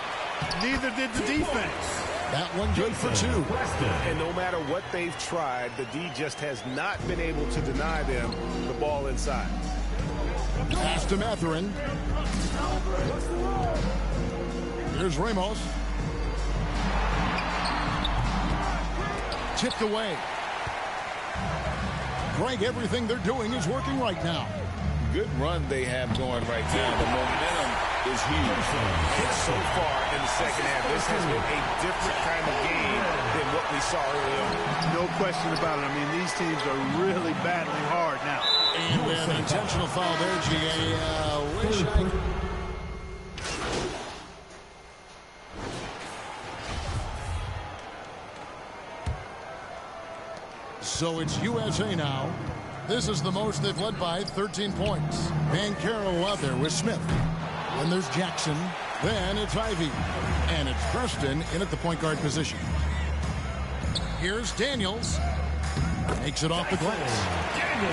Neither did the defense. That one good for 2. And no matter what they've tried, the D just has not been able to deny them the ball inside. Pass to Mathurin. Here's Ramos. Tipped away. Greg, everything they're doing is working right now. Good run they have going right now. The momentum is huge. So far in the second half, this has been a different kind of game than what we saw earlier. No question about it. I mean, these teams are really battling hard now. And with an intentional foul there, GA. Wish I could. So it's USA now. This is the most they've led by, 13 points. Bancaro out there with Smith. Then there's Jackson. Then it's Ivy. And it's Preston in at the point guard position. Here's Daniels. Makes it off the glass.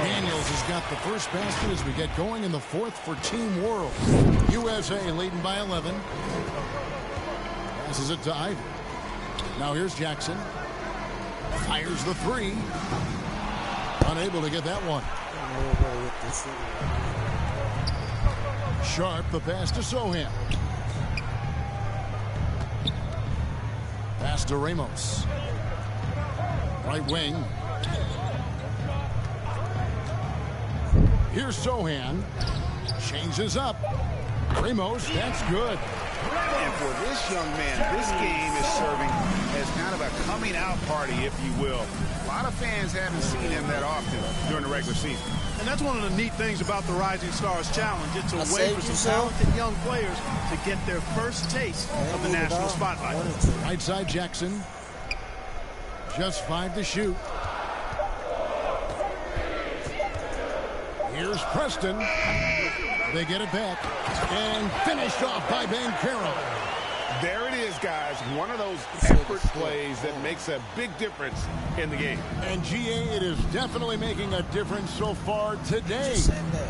Daniels has got the first basket as we get going in the 4th for Team World. USA leading by 11. Passes it to Ivy. Now here's Jackson. Fires the 3. Unable to get that one. Sharp, the pass to Sohan. Pass to Ramos. Right wing. Here's Sohan. Changes up. Ramos, that's good. And for this young man, this game is serving as kind of a coming out party, if you will. A lot of fans haven't seen him that often during the regular season. And that's one of the neat things about the Rising Stars Challenge. It's a way for some talented young players to get their first taste of the national spotlight. Right side Jackson. Just 5 to shoot. Here's Preston. They get it back. And finished off by Bancaro. There it is, guys. One of those effort plays that makes a big difference in the game. And GA, it is definitely making a difference so far today.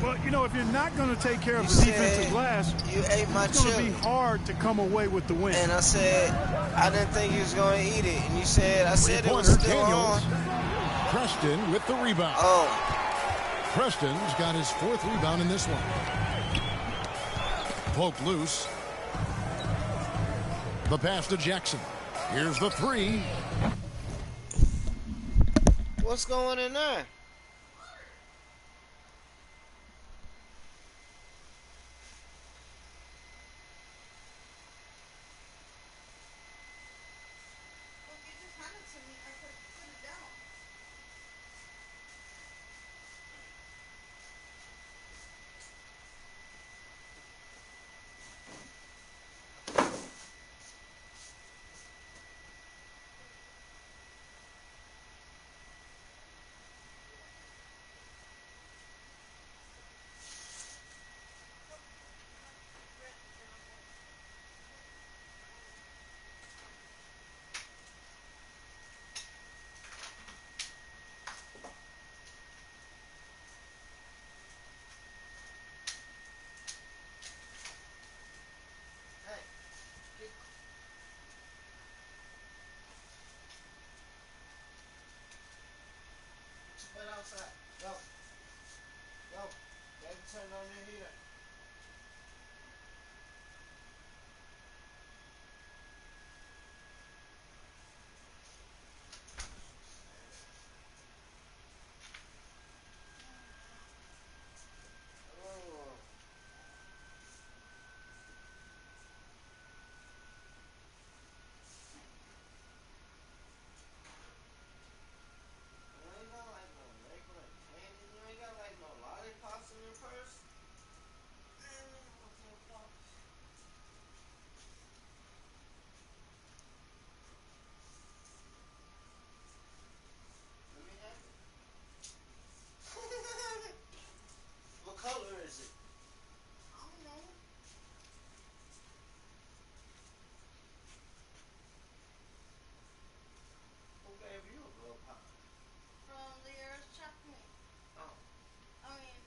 Well, you know, if you're not going to take care of the defensive glass, it's going to be hard to come away with the win. And I said, I didn't think he was going to eat it. And you said, I said it was still on. Preston with the rebound. Oh. Preston's got his 4th rebound in this one. Poke loose. The pass to Jackson. Here's the 3. What's going in there? turn on your heater. Oh. You ain't got like no regular candy. You ain't got like no lollipops in your purse. Man, let me go to the box. Let me have it. What color is it? I don't know. Who gave you a blow pop? From the Earth Chocolate. Oh. I mean,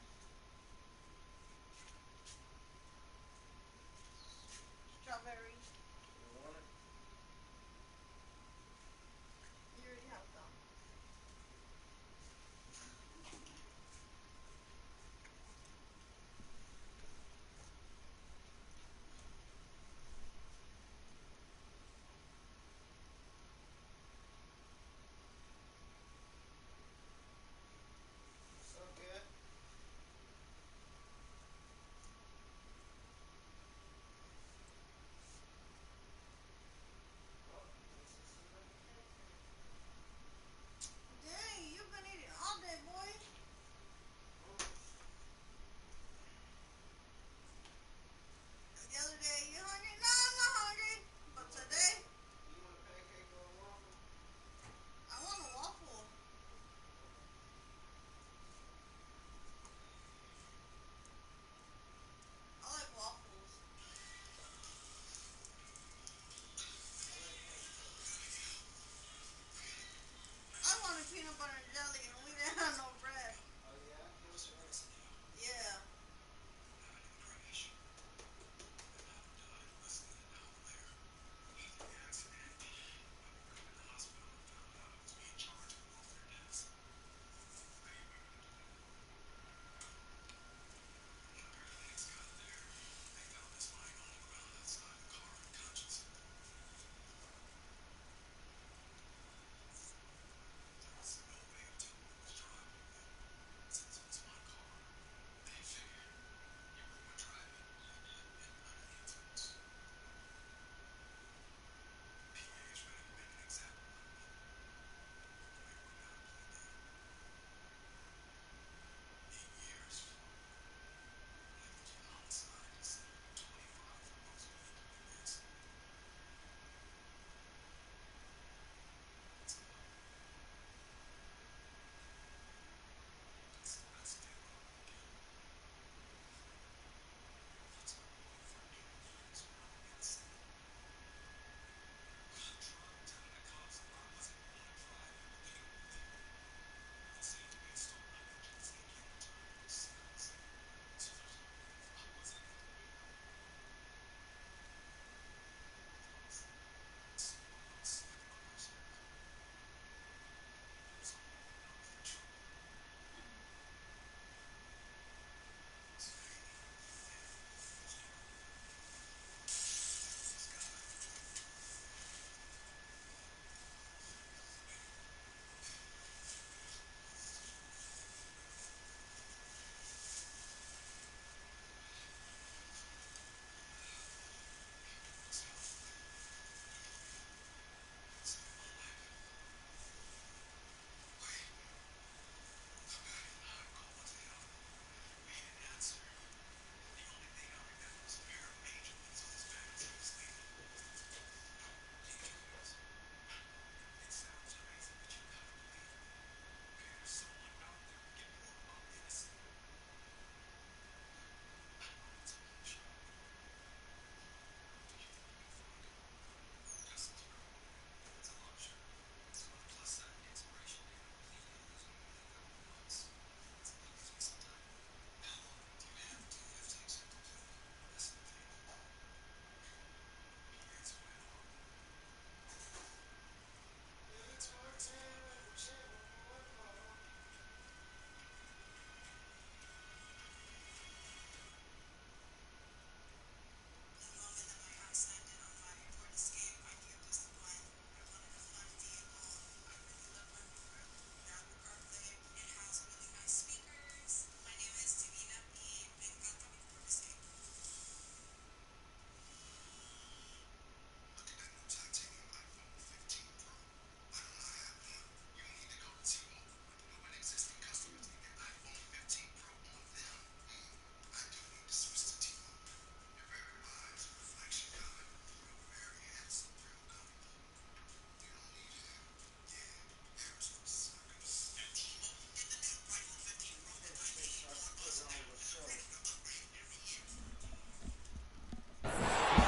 strawberry. You want it? You already have some. So good. Oh, this is another cake. Dang, you've been eating all day, boy. The other day, you hungry? No, I'm not hungry. But today, You want a pancake or a waffle? I want a waffle. I like waffles. I wanted peanut butter and jelly, and we didn't have no bread. Oh yeah? Give us yours. Yeah.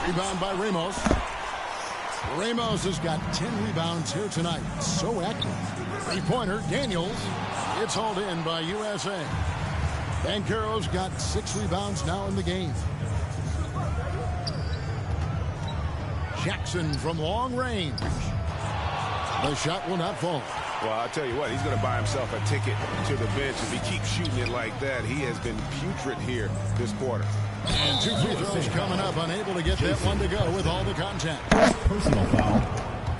Rebound by Ramos. Ramos has got 10 rebounds here tonight. So active. Three-pointer, Daniels. It's hauled in by USA. Banchero's got 6 rebounds now in the game. Jackson from long range. The shot will not fall. Well, I'll tell you what, he's going to buy himself a ticket to the bench. If he keeps shooting it like that, he has been putrid here this quarter. And 2 free throws coming up, unable to get that one to go with all the contact. Personal foul.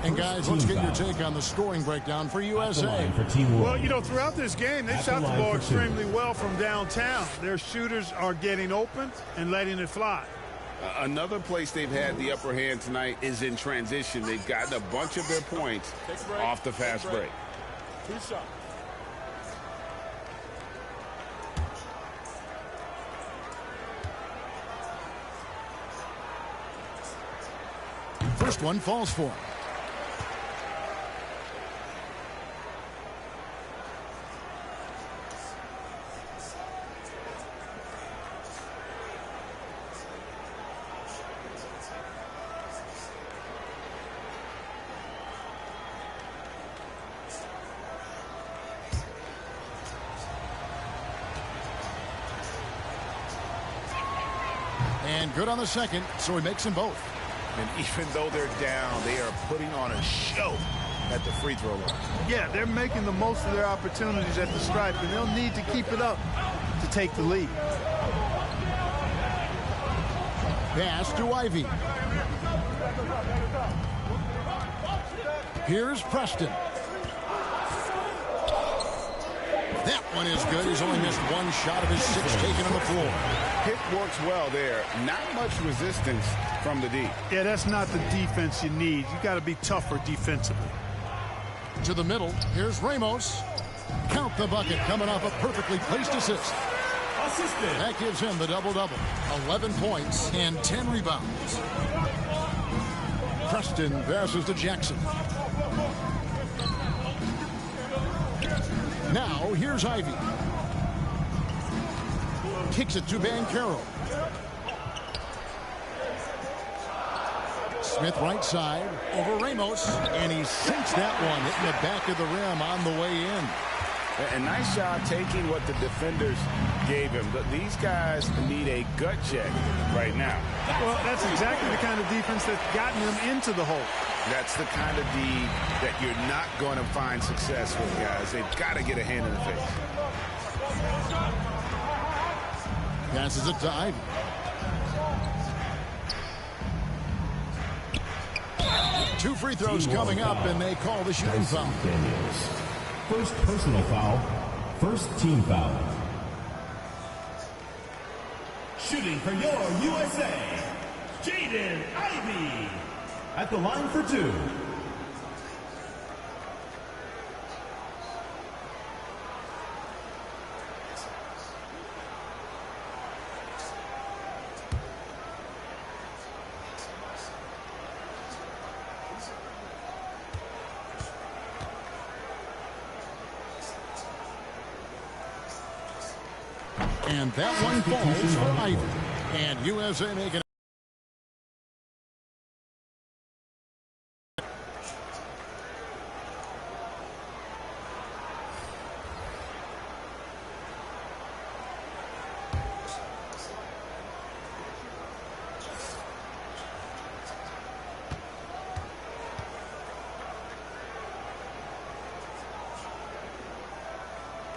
And guys, let's get your take on the scoring breakdown for USA. Well, you know, throughout this game, they shot the ball extremely well from downtown. Their shooters are getting open and letting it fly. Another place they've had the upper hand tonight is in transition. They've gotten a bunch of their points off the fast break. 2 shots. First one falls for him. And good on the second, so he makes them both. And even though they're down, they are putting on a show at the free throw line. Yeah, they're making the most of their opportunities at the stripe, and they'll need to keep it up to take the lead. Pass to Ivy. Here's Preston. That one is good. He's only missed 1 shot of his 6 taken on the floor. Pick works well there. Not much resistance from the D. Yeah, that's not the defense you need. You got to be tougher defensively. To the middle. Here's Ramos. Count the bucket coming off a perfectly placed assist. That gives him the double-double. 11 points and 10 rebounds. Preston passes to Jackson. Now, here's Ivy. Kicks it to Banchero. Smith right side over Ramos. And he sinks that one, hitting the back of the rim on the way in. A nice job taking what the defenders gave him. But these guys need a gut check right now. Well, that's exactly the kind of defense that's gotten them into the hole. That's the kind of D that you're not going to find success with, guys. They've got to get a hand in the face. Passes it to Ivy. Two free throws coming up, and they call the shooting foul. First personal foul. First team foul. Shooting for your USA, Jaden Ivey. At the line for 2. And that one falls for Ivy. And USA making it.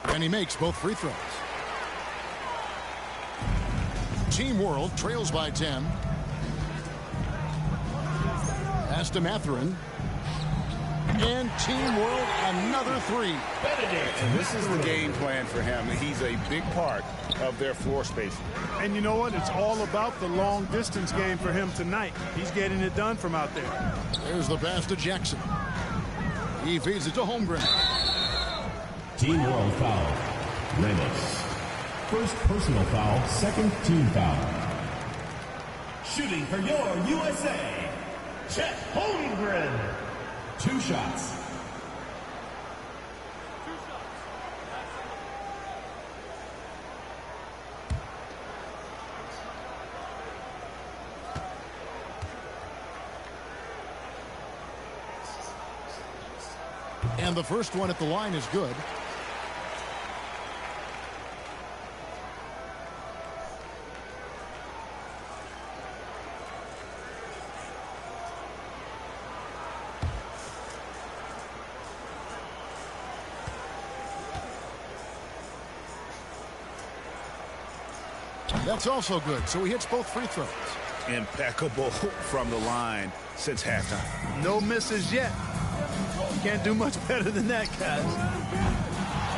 And he makes both free throws. Team World trails by 10. Pass to Mathurin. And Team World another 3. And this is the game plan for him. He's a big part of their floor spacing. And you know what? It's all about the long distance game for him tonight. He's getting it done from out there. There's the pass to Jackson. He feeds it to Holmgren. Team World foul. Ramos. First personal foul, second team foul. Shooting for your USA, Chet Holmgren. 2 shots. And the first one at the line is good. That's also good, so he hits both free throws. Impeccable from the line since halftime. No misses yet. Can't do much better than that, guys.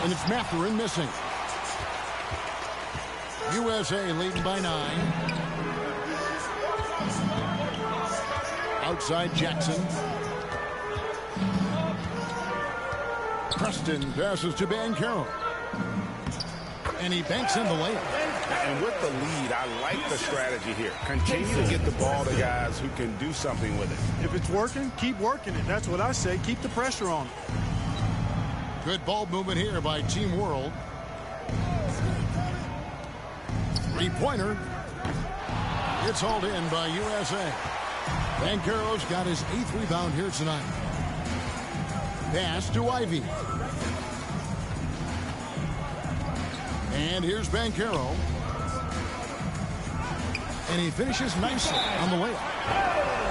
And it's Mathurin missing. USA leading by 9. Outside Jackson. Preston passes to Banchero. And he banks in the layup. And with the lead, I like the strategy here. Continue to get the ball to guys who can do something with it. If it's working, keep working it. That's what I say. Keep the pressure on. Good ball movement here by Team World. Three-pointer. It's hauled in by USA. Banchero's got his 8th rebound here tonight. Pass to Ivy. And here's Banchero. And he finishes nicely on the layup.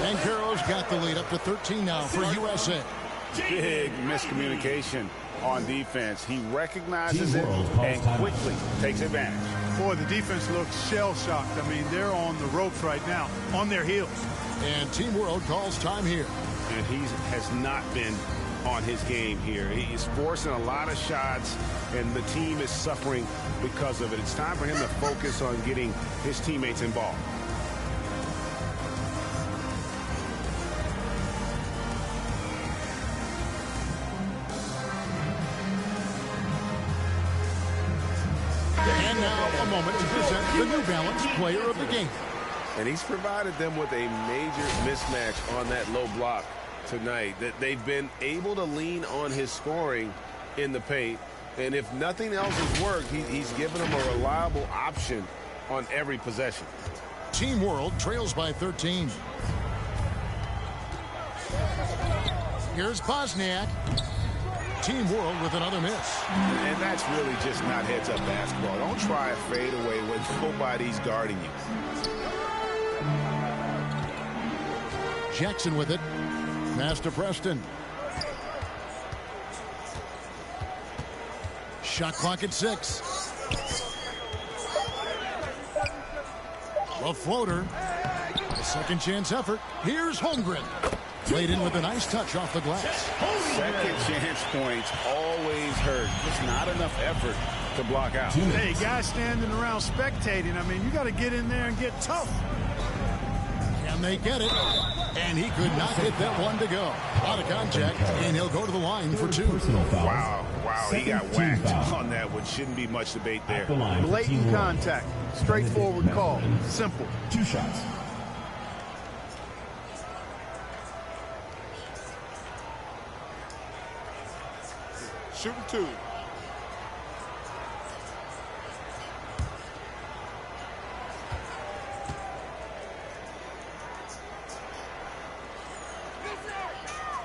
Banchero's got the lead up to 13 now for USA. Big miscommunication on defense. He recognizes it and quickly takes advantage. Boy, the defense looks shell-shocked. I mean, they're on the ropes right now, on their heels. And Team World calls time here. And he has not been on his game here. He's forcing a lot of shots, and the team is suffering because of it. It's time for him to focus on getting his teammates involved. And now a moment to present the New Balance Player of the Game. And he's provided them with a major mismatch on that low block tonight. That they've been able to lean on his scoring in the paint. And if nothing else has worked, he's given them a reliable option on every possession. Team World trails by 13. Here's Bosniak. Team World with another miss. And that's really just not heads-up basketball. Don't try a fadeaway when nobody's guarding you. Jackson with it. Pass to Preston. Shot clock at 6. A floater. A second chance effort. Here's Holmgren. Played in with a nice touch off the glass. Second chance points always hurt. Just not enough effort to block out. Hey, guys standing around spectating. I mean, you got to get in there and get tough. Can they get it? And he could not get that one to go. Out of contact, and he'll go to the line for 2. Wow, he got whacked on that one. Shouldn't be much debate there. Blatant contact. Straightforward call. Simple. 2 shots. Shooting 2.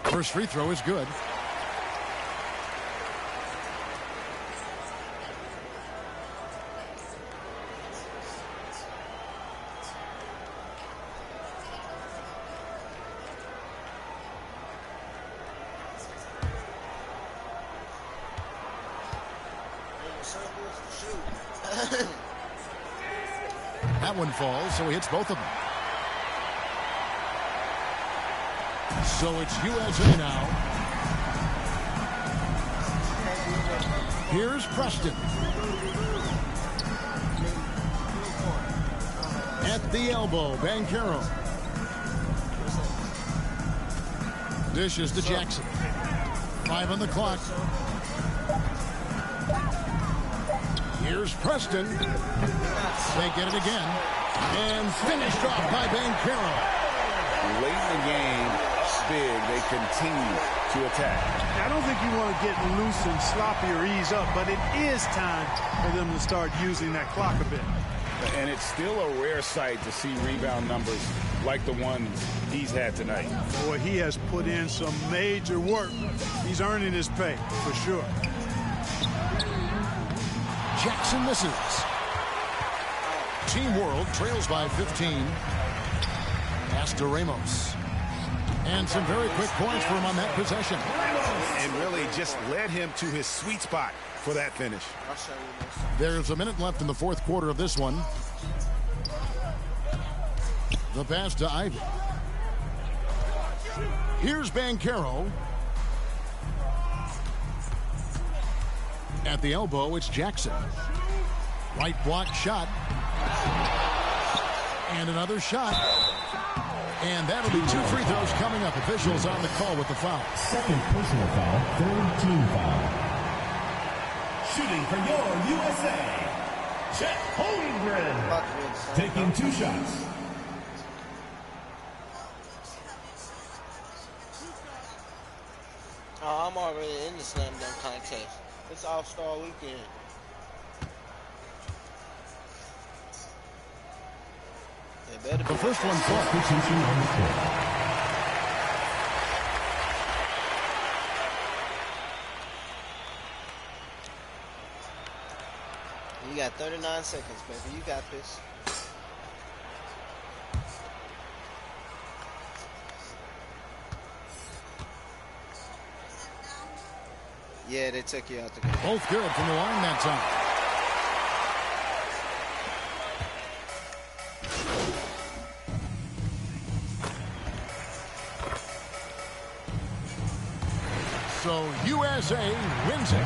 First free throw is good. That one falls, so he hits both of them. So it's USA now. Here's Preston. At the elbow, Banchero. Dishes to Jackson. 5 on the clock. Here's Preston. They get it again. And finished off by Banchero. Late in the game, up big, they continue to attack. I don't think you want to get loose and sloppy or ease up, but it is time for them to start using that clock a bit. And it's still a rare sight to see rebound numbers like the ones he's had tonight. Boy, he has put in some major work. He's earning his pay, for sure. Jackson misses. Team World trails by 15. Pass to Ramos. And some very quick points for him on that possession. And really just led him to his sweet spot for that finish. There's a minute left in the fourth quarter of this one. The pass to Ivy. Here's Banchero. At the elbow, it's Jackson. Right block shot. And another shot. And that'll be 2 free throws coming up. Officials on the call with the foul. Second personal foul, third team foul. Shooting for your USA, Chet Holmgren. Taking 2 shots. Oh, I'm already in the slam dunk contest. It's All-Star Weekend. The first one falls. You got 39 seconds, baby. You got this. Yeah, they took you out the game. Both good from the line that time. So USA wins it.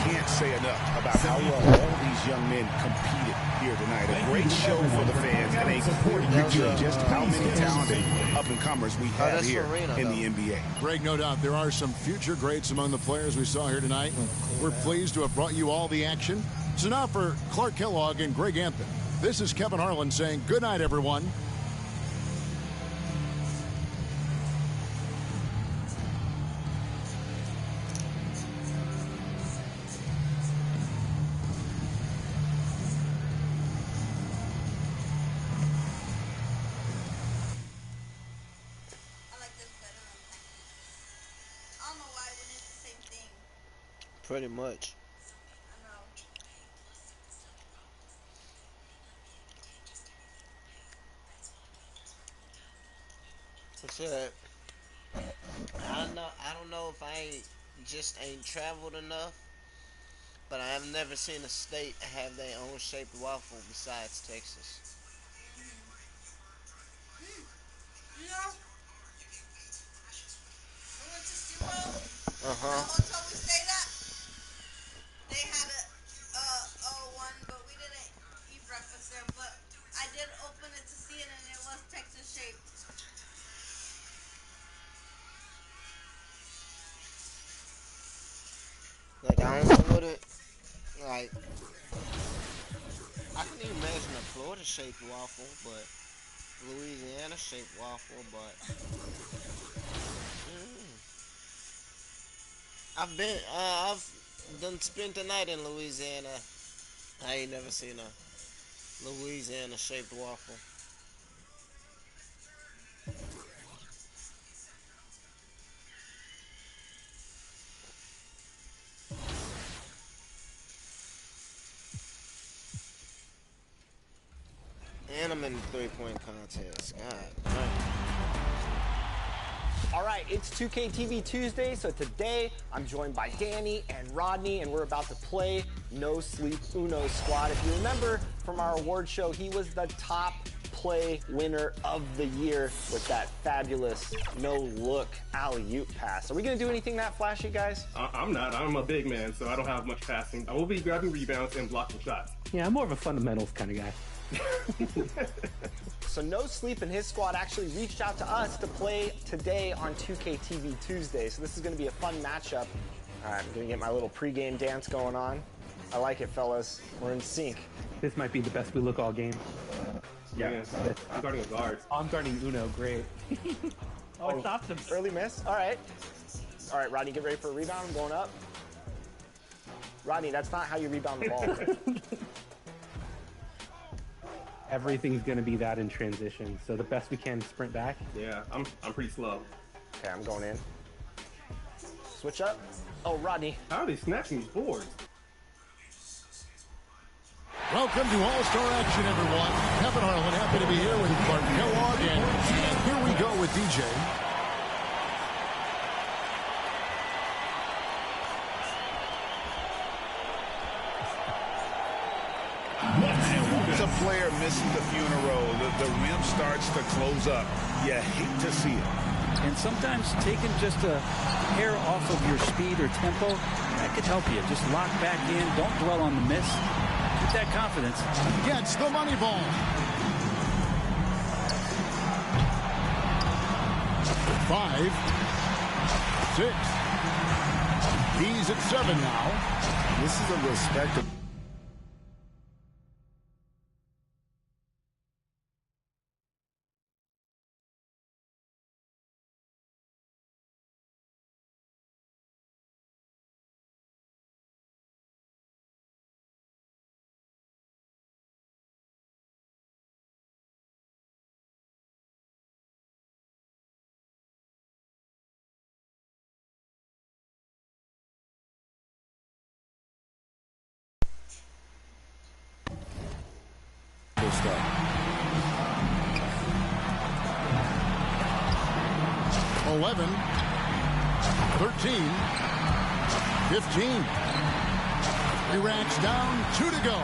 Can't say enough about how well all these young men competed here tonight. A great show for the fans and a great picture of just how many talented up-and-comers we have here in the NBA. Greg, no doubt there are some future greats among the players we saw here tonight. We're pleased to have brought you all the action. So now for Clark Kellogg and Greg Anthony, this is Kevin Harlan saying good night, everyone. Pretty much. What's that? I don't know if I ain't traveled enough, but I have never seen a state have their own shaped waffle besides Texas. You know, I went to SeaWorld. The Uh-huh. hotel we stayed at, they had a one, but we didn't eat breakfast there. But I did open it to see it, and it was Texas shaped. Like, I don't know what it, like, I can even imagine a Florida-shaped waffle, but Louisiana-shaped waffle, but I've done spent the night in Louisiana. I ain't never seen a Louisiana-shaped waffle. And I'm in the three-point contest. God damn. All right, it's 2K TV Tuesday, so today I'm joined by Danny and Rodney, and we're about to play No Sleep Uno Squad. If you remember from our award show, he was the top play winner of the year with that fabulous no-look alley-oop pass. Are we going to do anything that flashy, guys? I'm not. I'm a big man, so I don't have much passing. I will be grabbing rebounds and blocking shots. Yeah, I'm more of a fundamentals kind of guy. So No Sleep and his squad actually reached out to us to play today on 2K TV Tuesday. So this is going to be a fun matchup. All right, I'm going to get my little pregame dance going on. I like it, fellas. We're in sync. This might be the best we look all game. Yeah, I'm guarding a guard. I'm guarding Uno, great. Oh, stopped him. Early miss. All right. All right, Rodney, get ready for a rebound. I'm going up. Rodney, that's not how you rebound the ball. everything's going to be that in transition. So the best we can is sprint back. Yeah, I'm pretty slow. Okay, I'm going in. Switch up. Oh, Rodney. How are they snatching these boards? Welcome to All-Star Action, everyone. Kevin Harlan, happy to be here with Clark Kellogg, and here we go with DJ. Once a player misses a few in a row, the rim starts to close up. You hate to see it. And sometimes taking just a hair off of your speed or tempo, that could help you. Just lock back in. Don't dwell on the miss. Keep that confidence. Gets the money ball. 5, 6. He's at 7 now. This is a respectable. Start. 11, 13, 15. He racks down, 2 to go.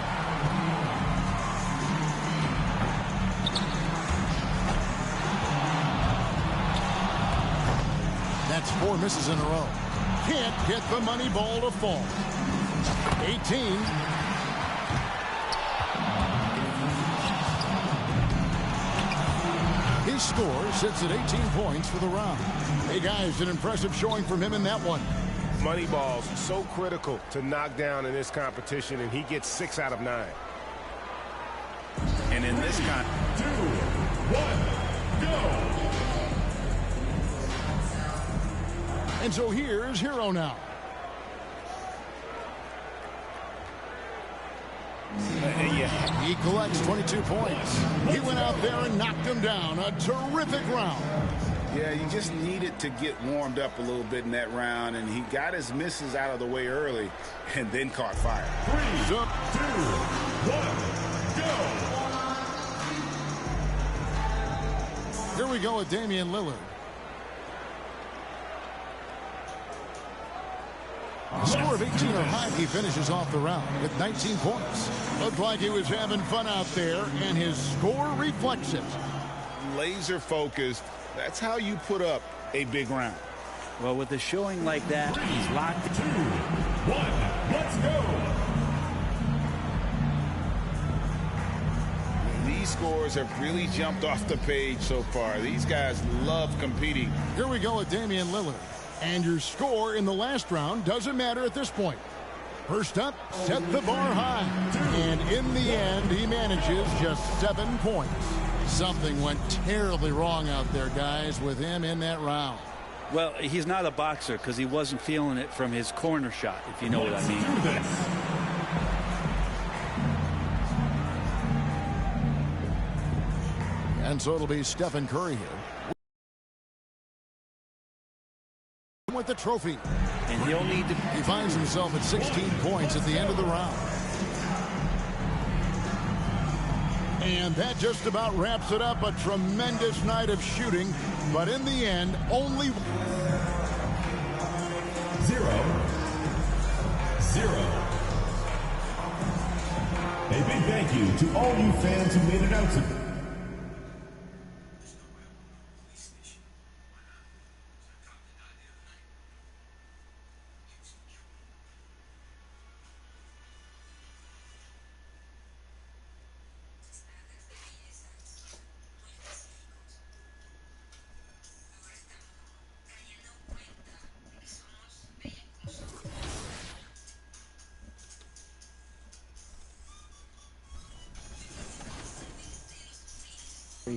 That's 4 misses in a row. Can't get the money ball to fall. 18. His score sits at 18 points for the round. Hey, guys, an impressive showing from him in that one. Money balls so critical to knock down in this competition, and he gets 6 out of 9. And in this 2, 1, go. And so here's Hero now. He collects 22 points. He went out there and knocked him down. A terrific round. Yeah, you just needed to get warmed up a little bit in that round, and he got his misses out of the way early and then caught fire. 3, 2, 1, go. Here we go with Damian Lillard. A score of 18 or higher, he finishes off the round with 19 points. Looked like he was having fun out there, and his score reflects it. Laser focused. That's how you put up a big round. Well, with a showing like that, he's locked. 2, 1, let's go. These scores have really jumped off the page so far. These guys love competing. Here we go with Damian Lillard. And your score in the last round doesn't matter at this point. First up, set the bar high. And in the end, he manages just 7 points. Something went terribly wrong out there, guys, with him in that round. Well, he's not a boxer because he wasn't feeling it from his corner shot, if you know what I mean. And so it'll be Stephen Curry here with the trophy. And he'll need to. He finds himself at 16 points at the end of the round. And that just about wraps it up. A tremendous night of shooting, but in the end, only 0-0. A big thank you to all you fans who made it out to.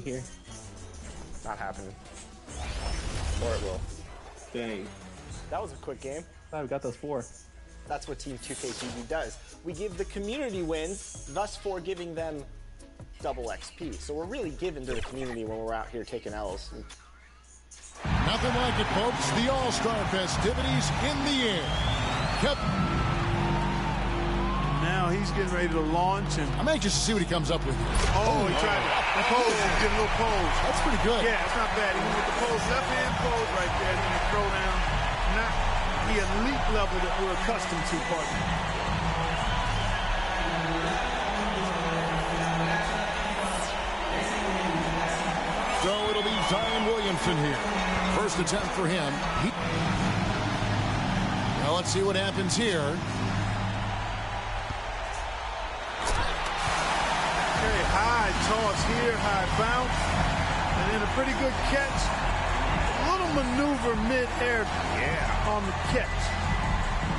Here. Not happening. Or it will. Dang. That was a quick game. We got those 4. That's what Team 2K TV does. We give the community wins, thus for giving them double XP. So we're really giving to the community when we're out here taking L's. Nothing like it, folks. The All-Star festivities in the air. Now he's getting ready to launch, and I'm anxious to see what he comes up with. Oh, he tried to pose. He's getting a little pose. That's pretty good. Yeah, it's not bad. He went with the pose, left hand pose right there, and then the throw down. Not the elite level that we're accustomed to, partner. So it'll be Zion Williamson here. First attempt for him. Well, let's see what happens here. Very high toss here, high bounce, and then a pretty good catch. A little maneuver mid-air on the catch.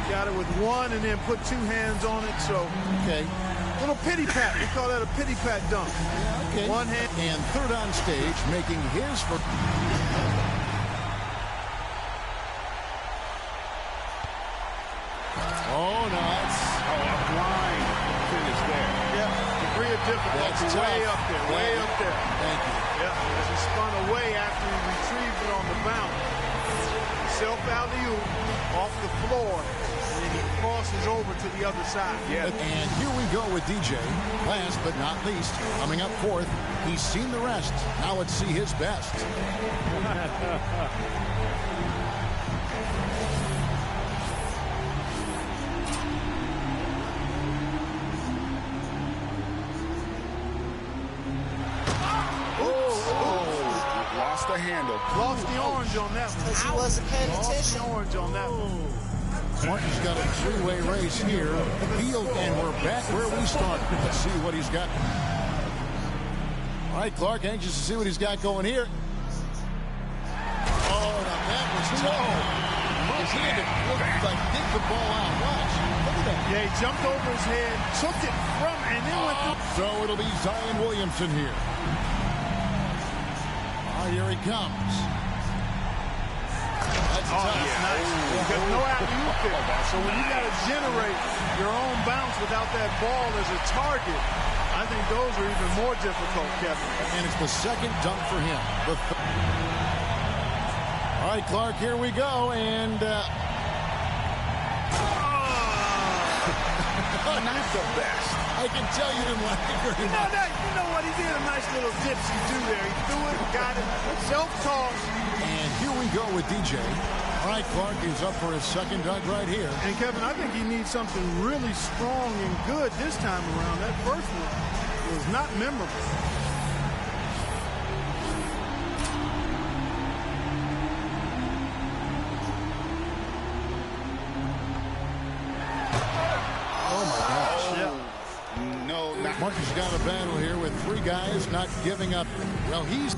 Got it with one and then put two hands on it, so. Okay. Little pity pat. We call that a pity pat dunk. Okay. One hand. And third on stage, making his first. Oh, no, that's a blind finish there. Yep. Degree of difficulty. That's way tough. up there. Way up there. Thank you. Yep. As he spun away after he retrieved it on the bounce. Self alley-oop off the floor. And then he crosses over to the other side. Yeah. And here we go with DJ. Last but not least, coming up fourth, he's seen the rest. Now let's see his best. Lost the handle. Lost the orange on that one. Because he wasn't paying attention. Lost the orange on that one. Martin's got a three-way race here. Field, and we're back where we started. Let's see what he's got. All right, Clark, anxious to see what he's got going here. Oh, now that was tough. His hand looked like dig the ball out. Watch. Look at that. Yeah, he jumped over his head, took it from, and then went through. So it'll be Zion Williamson here. Oh, here he comes. That's tough. Nice. There's no alley-oop there. So when you got to generate your own bounce without that ball as a target, I think those are even more difficult, Kevin. And it's the second dunk for him. All right, Clark, here we go. And Not the best. I can tell you didn't like it very much. You know what? He did a nice little dipsy do there. He threw it, got it, self-toss. And here we go with DJ. All right, Clark is up for his second dunk right here. And Kevin, I think he needs something really strong and good this time around. That first one was not memorable. Oh, my gosh. Yeah. No, not. Martin's got a battle here with three guys not giving up. Well, he's...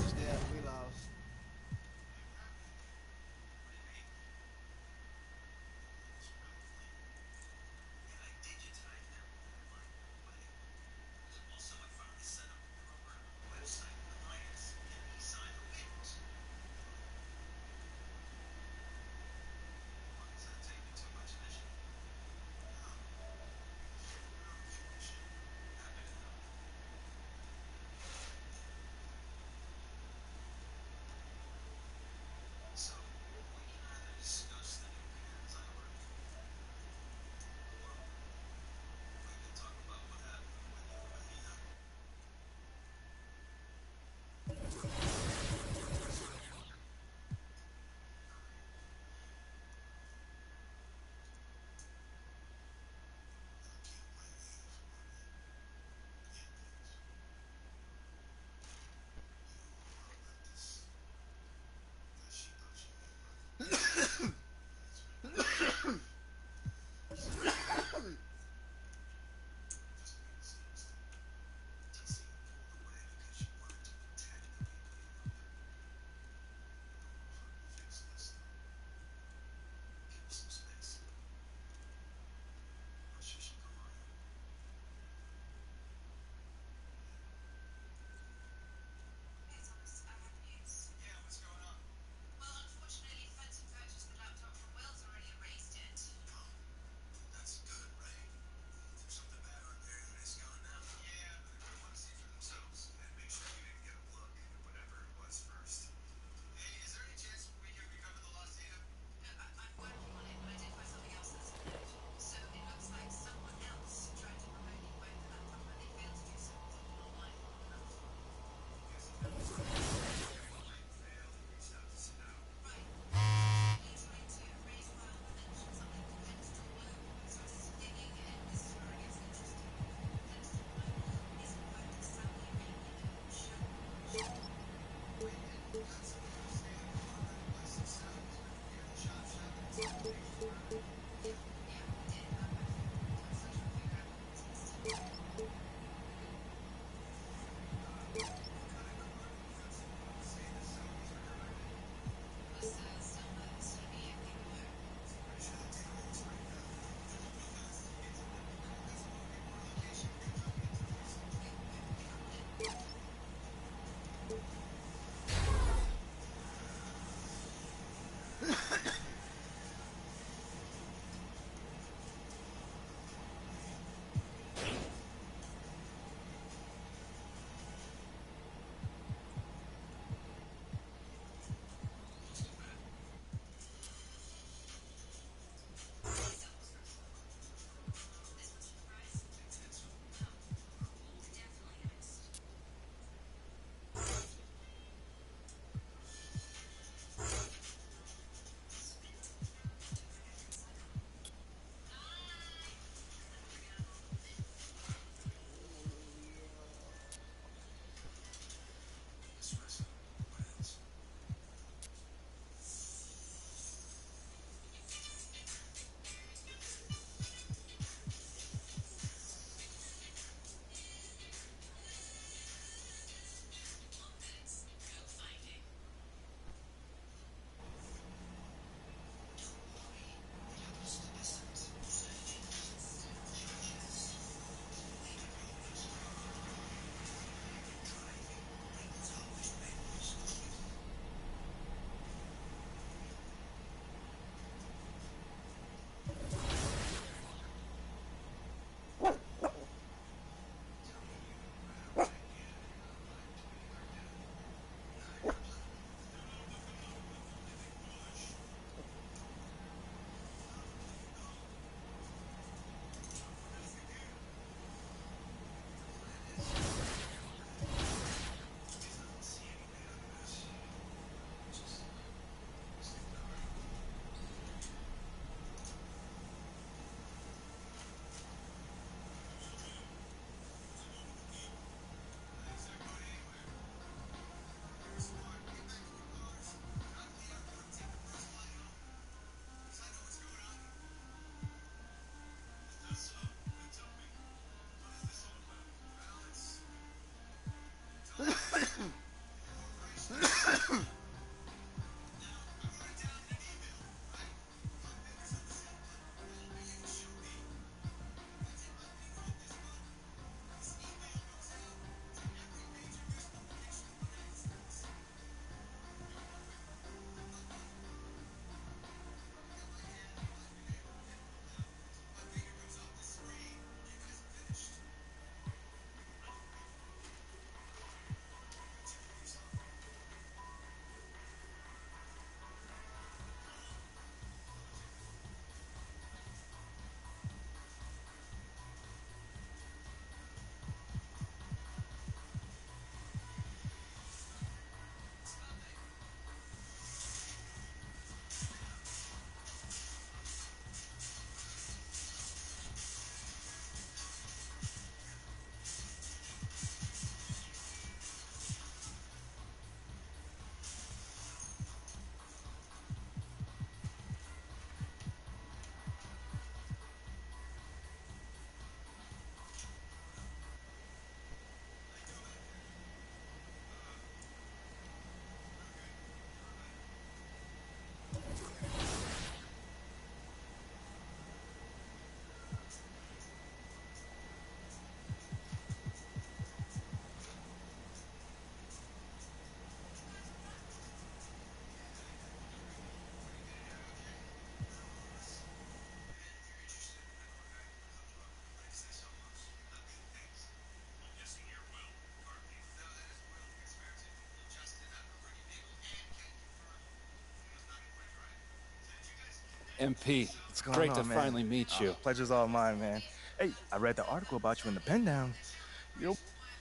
MP, What's going great on, to man? finally meet you. Pleasure's all mine, man. Hey, I read the article about you in the pen down.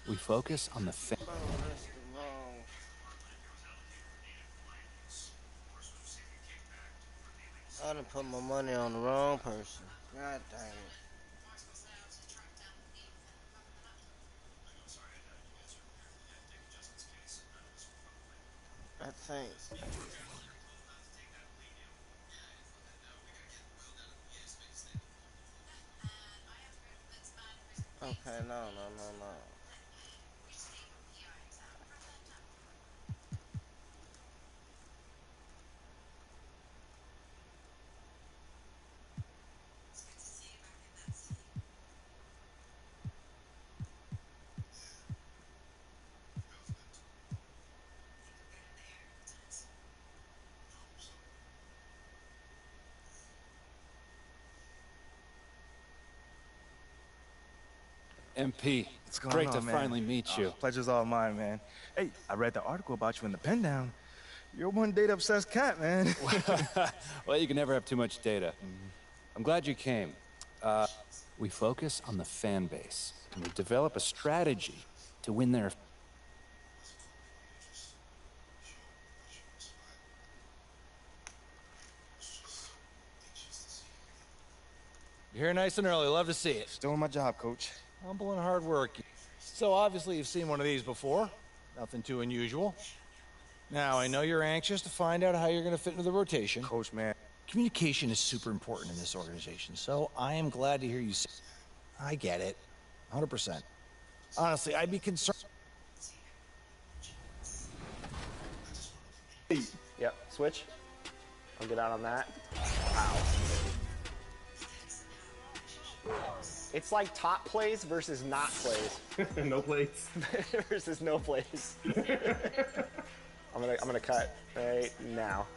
We focus on the fan. I done put my money on the wrong person. God dang it. I think. Okay, no. MP, What's going great on, to man? finally meet you. Pleasure's all mine, man. Hey, I read the article about you in the pen down. You're one data-obsessed cat, man. Well, you can never have too much data. I'm glad you came. We focus on the fan base, and we develop a strategy to win their... You're here nice and early. Love to see it. Just doing my job, Coach. Humble and hard work. So obviously you've seen one of these before. Nothing too unusual. Now, I know you're anxious to find out how you're going to fit into the rotation. Coach, man. Communication is super important in this organization, so I am glad to hear you say... I get it. 100%. Honestly, I'd be concerned... Yep, switch. I'll get out on that. Wow. It's like top plays versus not plays. No plays. Versus no plays. I'm gonna cut right now.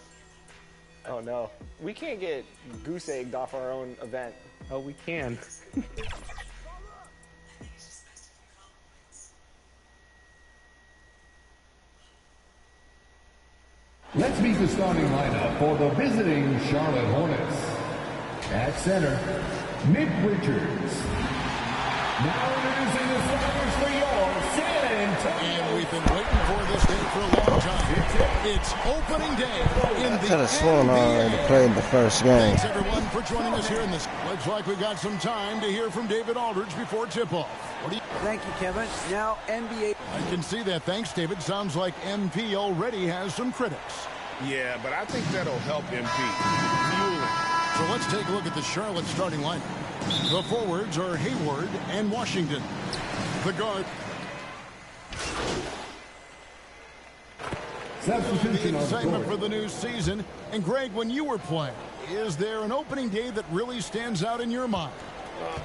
Oh no. We can't get goose egged off our own event. Oh, we can. Let's meet the starting lineup for the visiting Charlotte Hornets. At center, Nick Richards. Now introducing the starters for your San Antonio. And we've been waiting for this day for a long time. It's opening day in the Could have sworn I already played the first game. Thanks everyone for joining us here in this. Looks like we got some time to hear from David Aldridge before tip-off. Thank you, Kevin. Now NBA. I can see that. Thanks, David. Sounds like MP already has some critics. Yeah, but I think that'll help MP. Fueling. So let's take a look at the Charlotte starting lineup. The forwards are Hayward and Washington. The guard. Substitution on Excitement court. for the new season. And Greg, when you were playing, is there an opening day that really stands out in your mind?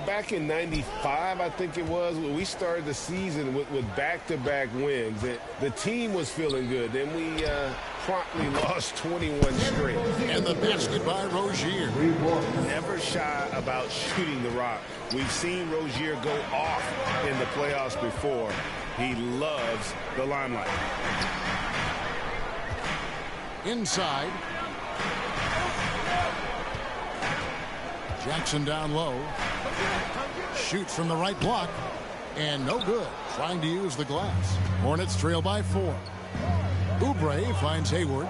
Back in '95, I think it was, when we started the season with back-to-back wins. The team was feeling good. Then we promptly lost 21 straight. And the basket by Rozier. Never shy about shooting the rock. We've seen Rozier go off in the playoffs before. He loves the limelight. Inside. Jackson down low. Shoots from the right block. And no good. Trying to use the glass. Hornets trail by 4. Oubre finds Hayward.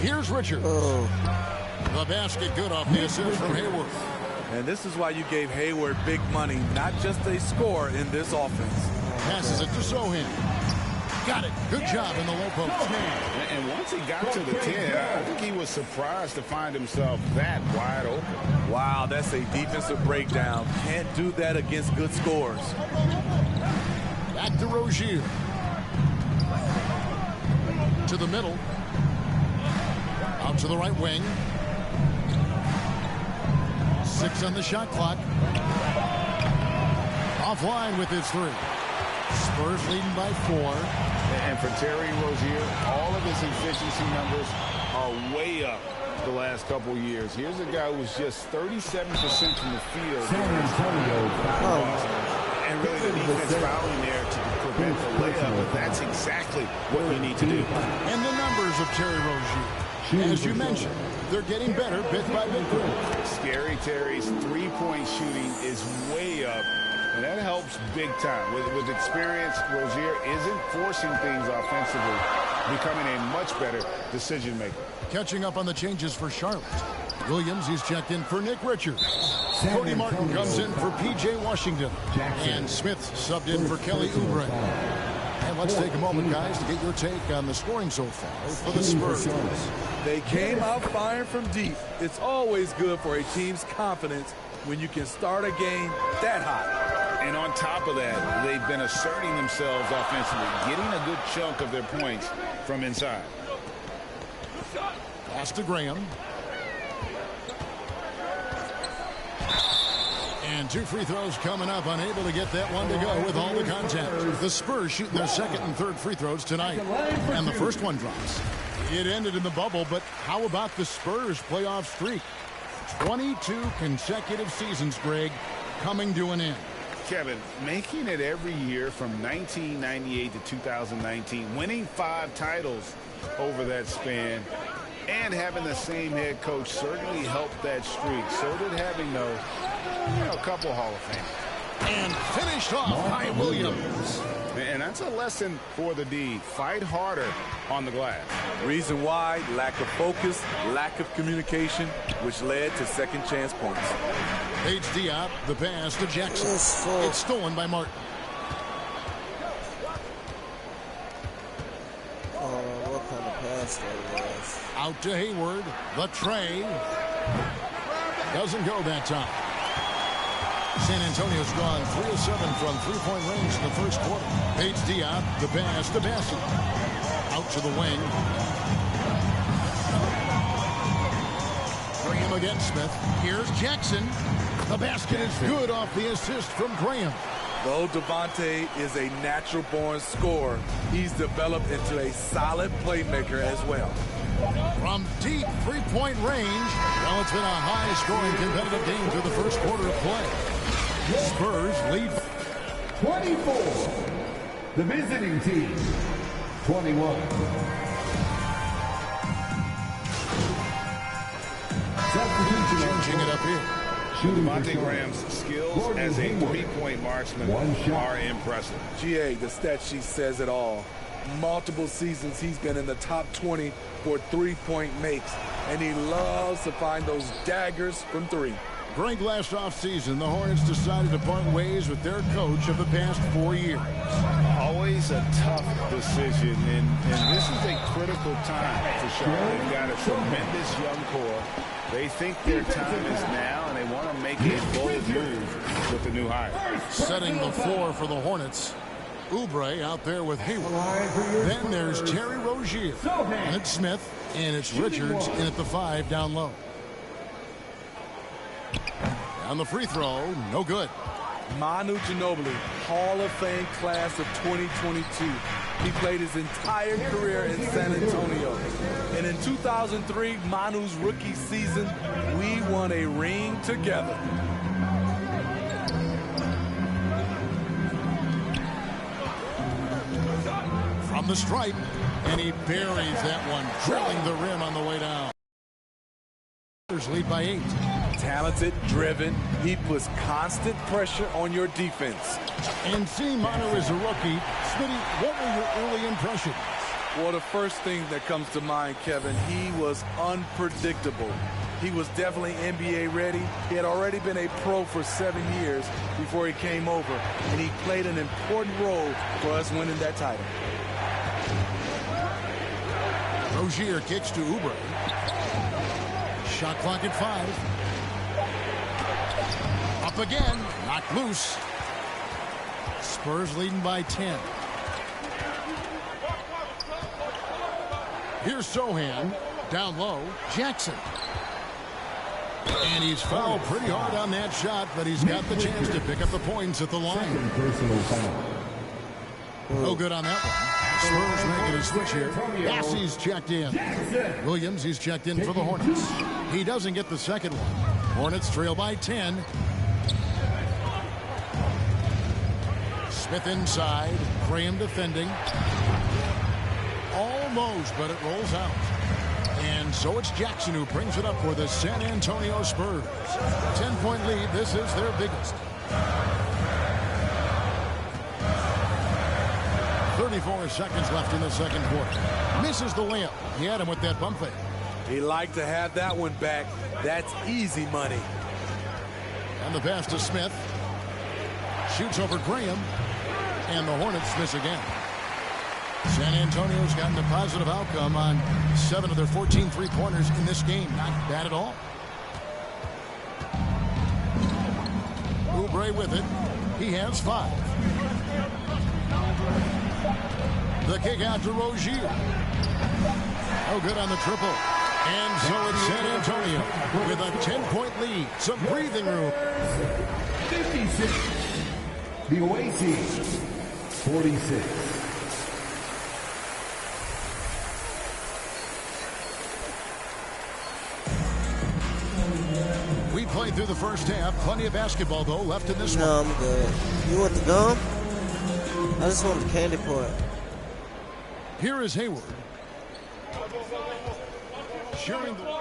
Here's Richards. The basket good off the assist from Hayward. And this is why you gave Hayward big money, not just a score in this offense. Passes it to Sohan. Got it. Good job in the low post. And once he got to the 10, I think he was surprised to find himself that wide open. Wow, that's a defensive breakdown. Can't do that against good scores. Back to Rozier. To the middle. Out to the right wing. 6 on the shot clock. Offline with his 3. Spurs leading by 4. And for Terry Rozier, all of his efficiency numbers are way up the last couple years. Here's a guy who was just 37% from the field. San Antonio. And really the defense fouling there to prevent the layup, but that's exactly what you need to do. And the numbers of Terry Rozier, as you mentioned, they're getting better bit by bit. Scary Terry's three-point shooting is way up, and that helps big time. With experience, Rozier isn't forcing things offensively, becoming a much better decision maker. Catching up on the changes for Charlotte. Williams, he's checked in for Nick Richards. Cody Martin comes in for P.J. Washington. And Smith subbed in for Kelly Oubre. And let's take a moment, guys, to get your take on the scoring so far for the Spurs. They came out firing from deep. It's always good for a team's confidence when you can start a game that hot. And on top of that, they've been asserting themselves offensively, getting a good chunk of their points from inside. Pass to Graham. And 2 free throws coming up, unable to get that one to go with all the contact. The Spurs shooting their second and third free throws tonight. And the first one drops. It ended in the bubble, but how about the Spurs playoff streak? 22 consecutive seasons, Greg, coming to an end. Kevin, making it every year from 1998 to 2019, winning 5 titles over that span, and having the same head coach certainly helped that streak. So did having a couple Hall of Fame. And finished off by Williams. And that's a lesson for the D. Fight harder on the glass. Reason why, lack of focus, lack of communication, which led to second chance points. Page Diop, the pass to Jackson. It's stolen by Martin. What kind of pass that was? Out to Hayward. The tray. Doesn't go that time. San Antonio's gone 3 of 7 from three-point range in the first quarter. Page Diop, the pass to Bassett. Out to the wing. Graham against Smith. Here's Jackson. The basket is good off the assist from Graham. Though Devontae is a natural-born scorer, he's developed into a solid playmaker as well. From deep three-point range, well, it's been a high-scoring competitive game through the first quarter of play. Spurs lead 24. The visiting team, 21. Changing it up here. Devontae Graham's skills as a three-point marksman are impressive. GA, the stat sheet says it all. Multiple seasons he's been in the top 20 for three-point makes, and he loves to find those daggers from 3. Greg, last offseason, the Hornets decided to part ways with their coach of the past 4 years. Always a tough decision, and this is a critical time for Charlotte. They've got a tremendous young core. They think their time is now, and they want to make a bold move with the new hire. Setting the floor for the Hornets. Oubre out there with Hayward. Then there's Terry Rozier. And it's Smith, and it's Richards in at the 5 down low. On the free throw, no good. Manu Ginobili, Hall of Fame class of 2022. He played his entire career in San Antonio. And in 2003, Manu's rookie season, we won a ring together. From the stripe, and he buries that one, drilling the rim on the way down. Lead by 8. Talented, driven, he puts constant pressure on your defense. And seeing Manu as a rookie, Smitty, what were your early impressions? Well, the first thing that comes to mind, Kevin, he was unpredictable. He was definitely NBA ready. He had already been a pro for 7 years before he came over, and he played an important role for us winning that title. Rozier kicks to Oubre. Shot clock at 5. Up again, knocked loose. Spurs leading by 10. Here's Sohan, down low, Jackson. And he's fouled pretty hard on that shot, but he's got the chance to pick up the points at the line. No good on that one. Spurs making a switch here. Bassey's checked in. Williams, he's checked in for the Hornets. He doesn't get the second one. Hornets trail by 10. Smith inside. Graham defending. Almost, but it rolls out. And so it's Jackson who brings it up for the San Antonio Spurs. 10-point lead. This is their biggest. 34 seconds left in the second quarter. Misses the layup. He had him with that bump fake. He liked to have that one back. That's easy money. And the pass to Smith. Shoots over Graham. And the Hornets miss again. San Antonio's gotten a positive outcome on 7 of their 14 three-pointers in this game. Not bad at all. Oubre with it. He has 5. The kick out to Rozier. No good on the triple. And so it's San Antonio with a 10-point lead. Some breathing room. 56. The away team. 46. We played through the first half. Plenty of basketball, though, left in this one. No, I'm good. You want the gum? I just want the candy part. Here is Hayward. Sharing the...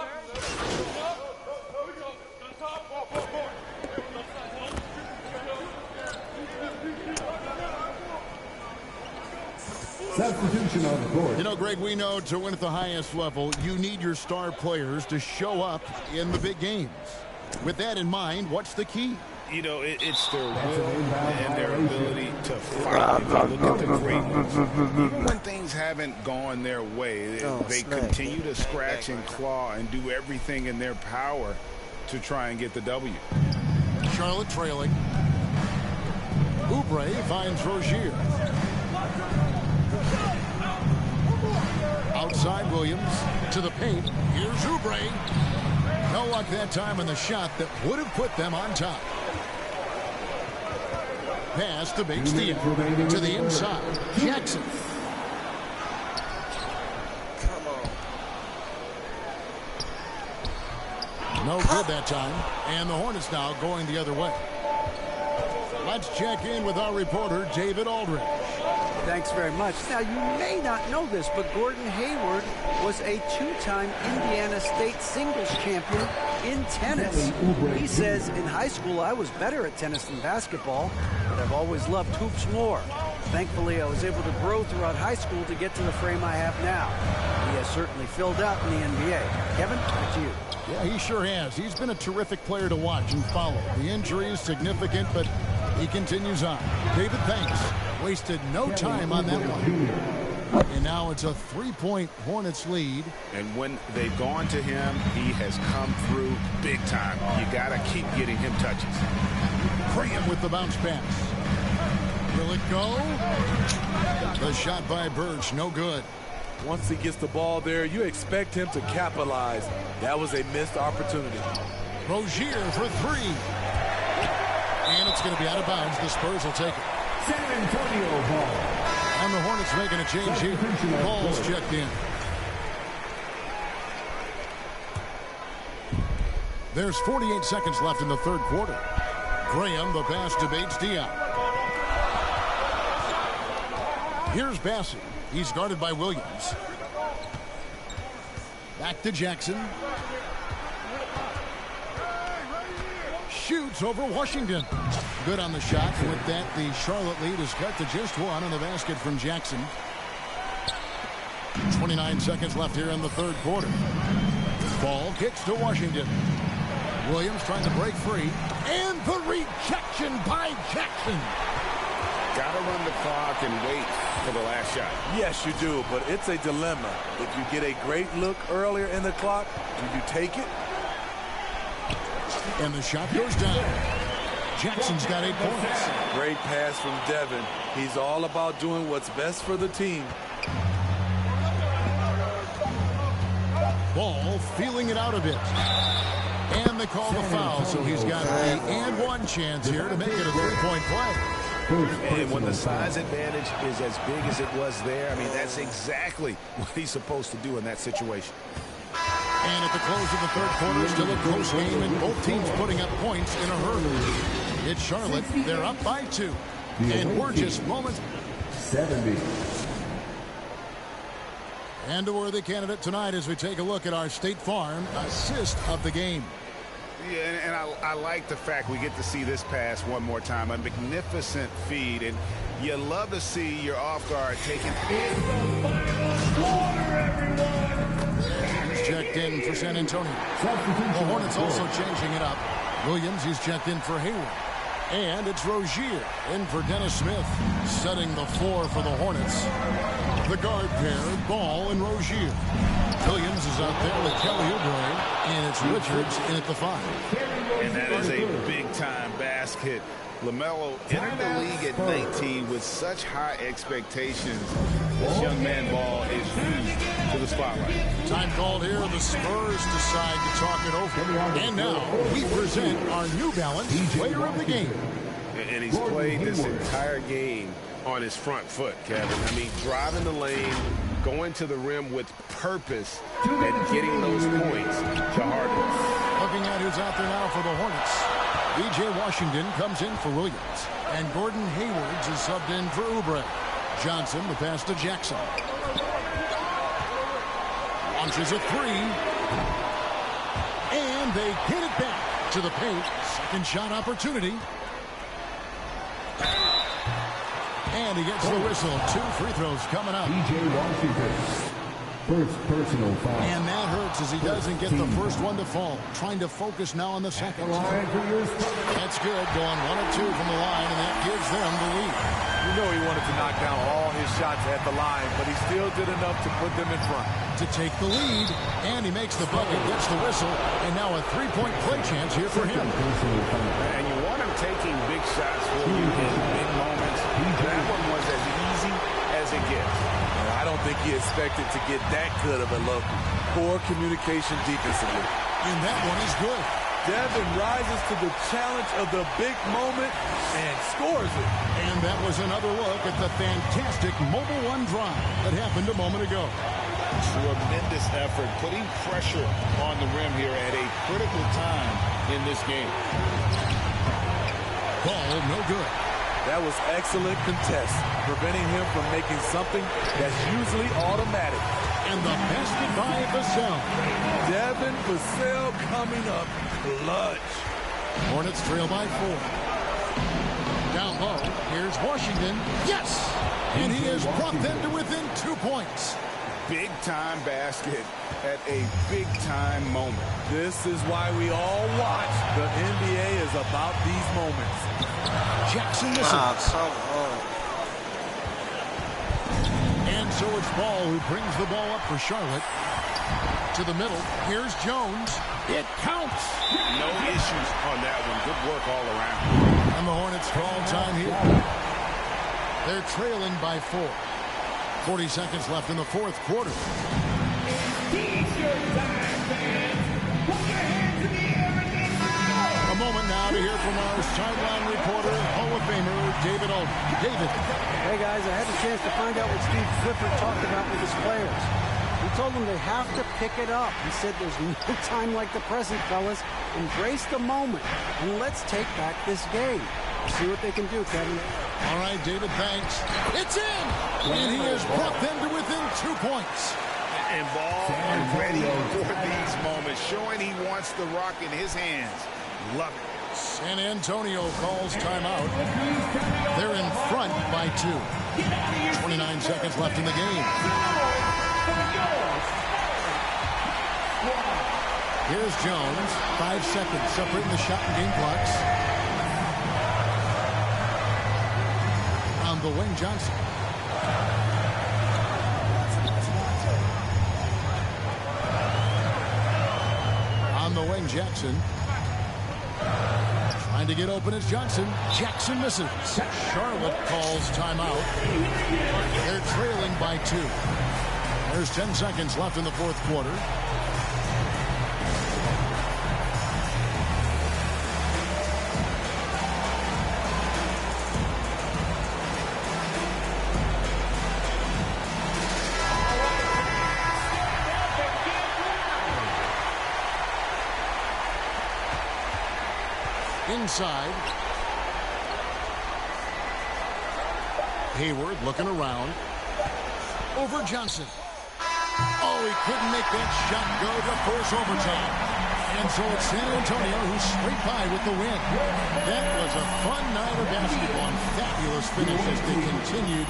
Substitution on the court. You know, Greg, we know to win at the highest level, you need your star players to show up in the big games. With that in mind, what's the key? You know, it's their will and their ability to fight. If you look at the great ones, even when things haven't gone their way, they continue to scratch and claw and do everything in their power to try and get the W. Charlotte trailing. Oubre finds Rozier. Outside Williams to the paint. Here's Oubre. No luck that time on the shot that would have put them on top. Pass to Bates-Diop to the inside. Jackson. Come on. No good that time. And the Hornets now going the other way. Let's check in with our reporter, David Aldridge. Thanks very much. Now, you may not know this, but Gordon Hayward was a 2-time Indiana State singles champion in tennis. He says, in high school, I was better at tennis than basketball, but I've always loved hoops more. Thankfully, I was able to grow throughout high school to get to the frame I have now. He has certainly filled out in the NBA. Kevin, back to you. Yeah, he sure has. He's been a terrific player to watch and follow. The injury is significant, but he continues on. David, thanks. Wasted no time on that one. And now it's a 3-point Hornets lead. And when they've gone to him, he has come through big time. You got to keep getting him touches. Graham with the bounce pass. Will it go? The shot by Birch, no good. Once he gets the ball there, you expect him to capitalize. That was a missed opportunity. Rozier for 3. And it's going to be out of bounds. The Spurs will take it. San Antonio ball. And the Hornets making a change here. Ball's checked in. There's 48 seconds left in the third quarter. Graham, the pass to Bates-Diop. Here's Bassey. He's guarded by Williams. Back to Jackson. Shoots over Washington. Good on the shot. And with that, the Charlotte lead is cut to just 1 on the basket from Jackson. 29 seconds left here in the third quarter. Ball kicks to Washington. Williams trying to break free. And the rejection by Jackson. Got to run the clock and wait for the last shot. Yes, you do, but it's a dilemma. If you get a great look earlier in the clock, do you take it? And the shot goes down. Jackson's got 8 points. Great pass from Devin. He's all about doing what's best for the team. Ball feeling it out a bit. And they call the foul, so he's got the and one chance here to make it a 3-point play. And when the size advantage is as big as it was there, I mean, that's exactly what he's supposed to do in that situation. And at the close of the third quarter, still a close game, and both teams putting up points in a hurry. It's Charlotte. They're up by 2. And gorgeous moment. 70. And a worthy candidate tonight as we take a look at our State Farm assist of the game. Yeah, and I like the fact we get to see this pass one more time. A magnificent feed, and you love to see your off guard taking. It's the final quarter, everyone. He's checked in for San Antonio. The Hornets also changing it up. Williams is checked in for Hayward. And it's Rozier in for Dennis Smith, setting the floor for the Hornets. The guard pair, Ball and Rozier. Williams is out there with Kelly Oubre, and it's Richards in at the 5. And that is a big-time basket. LaMelo entered the league at 19 with such high expectations. This young man, Ball, is used to the spotlight. Time called here. The Spurs decide to talk it over. And now we present our New Balance player of the game. And he's played this entire game on his front foot, Kevin. I mean, driving the lane, going to the rim with purpose, and getting those points to Harden. Looking at who's out there now for the Hornets. B.J. Washington comes in for Williams. And Gordon Hayward is subbed in for Oubre. Johnson, the pass to Jackson. Launches a 3. And they hit it back to the paint. Second shot opportunity. And he gets the whistle. 2 free throws coming up. B.J. Washington. First personal foul. And that hurts as he doesn't get the first one to fall. Trying to focus now on the second. That's good. Going 1 of 2 from the line, and that gives them the lead. You know he wanted to knock down all his shots at the line, but he still did enough to put them in front. To take the lead, and he makes the bucket, gets the whistle, and now a 3-point play chance here for him. And you want him taking big shots for you in big moments. That one was as easy as it gets. I don't think he expected to get that good of a look. Poor communication defensively. And that one is good. Devin rises to the challenge of the big moment and scores it. And that was another look at the fantastic Mobile One drive that happened a moment ago. Tremendous effort, putting pressure on the rim here at a critical time in this game. Ball no good. That was excellent contest, preventing him from making something that's usually automatic. And the basket by Vassell. Devin Vassell coming up clutch. Hornets trail by 4. Down low, here's Washington. Yes! And he has brought them to within 2 points. Big-time basket at a big-time moment. This is why we all watch. The NBA is about these moments. Jackson misses. And so it's Ball who brings the ball up for Charlotte. To the middle. Here's Jones. It counts. No issues on that one. Good work all around. And the Hornets call time here. They're trailing by 4. 40 seconds left in the 4th quarter. A moment now to hear from our sideline reporter, Hall of Famer, David Alden. David. Hey, guys, I had a chance to find out what Steve Clifford talked about with his players. He told them they have to pick it up. He said there's no time like the present, fellas. Embrace the moment, and let's take back this game. See what they can do, Kevin. All right, David, thanks. It's in! And he has brought them to within 2 points. And Ball ready for these moments, showing he wants the rock in his hands. Love it. San Antonio calls timeout. They're in front by 2. 29 seconds left in the game. Here's Jones. 5 seconds separating the shot and game clocks. On the wing, Johnson. On the wing, Jackson. Trying to get open is Johnson. Jackson misses. Charlotte calls timeout. They're trailing by 2. There's 10 seconds left in the 4th quarter. Inside. Hayward looking around. Over Johnson. Oh, he couldn't make that shot go to force overtime. And so it's San Antonio who's straight by with the win. That was a fun night of basketball and fabulous finish as they continued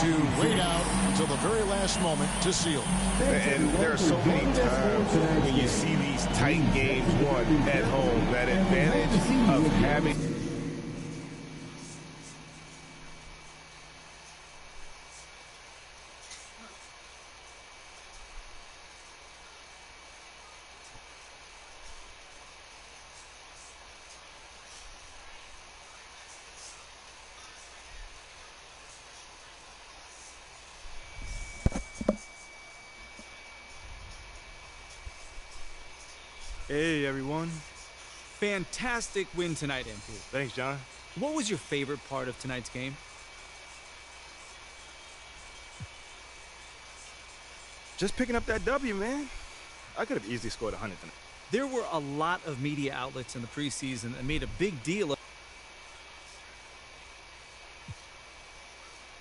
to wait out until the very last moment to seal. And there are so many times when you see these tight games won at home, that advantage of having... Hey, everyone. Fantastic win tonight, MP. Thanks, John. What was your favorite part of tonight's game? Just picking up that W, man. I could have easily scored 100 tonight. There were a lot of media outlets in the preseason that made a big deal of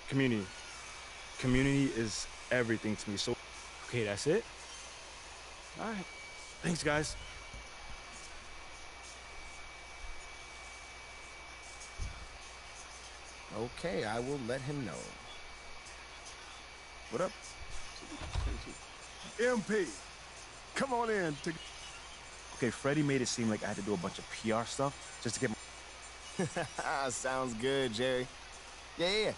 Community. Community is everything to me. So, okay, that's it. All right. Thanks, guys. Okay, I will let him know. What up? MP, come on in. Okay, Freddie made it seem like I had to do a bunch of PR stuff just to get my... Sounds good, Jerry. Yeah.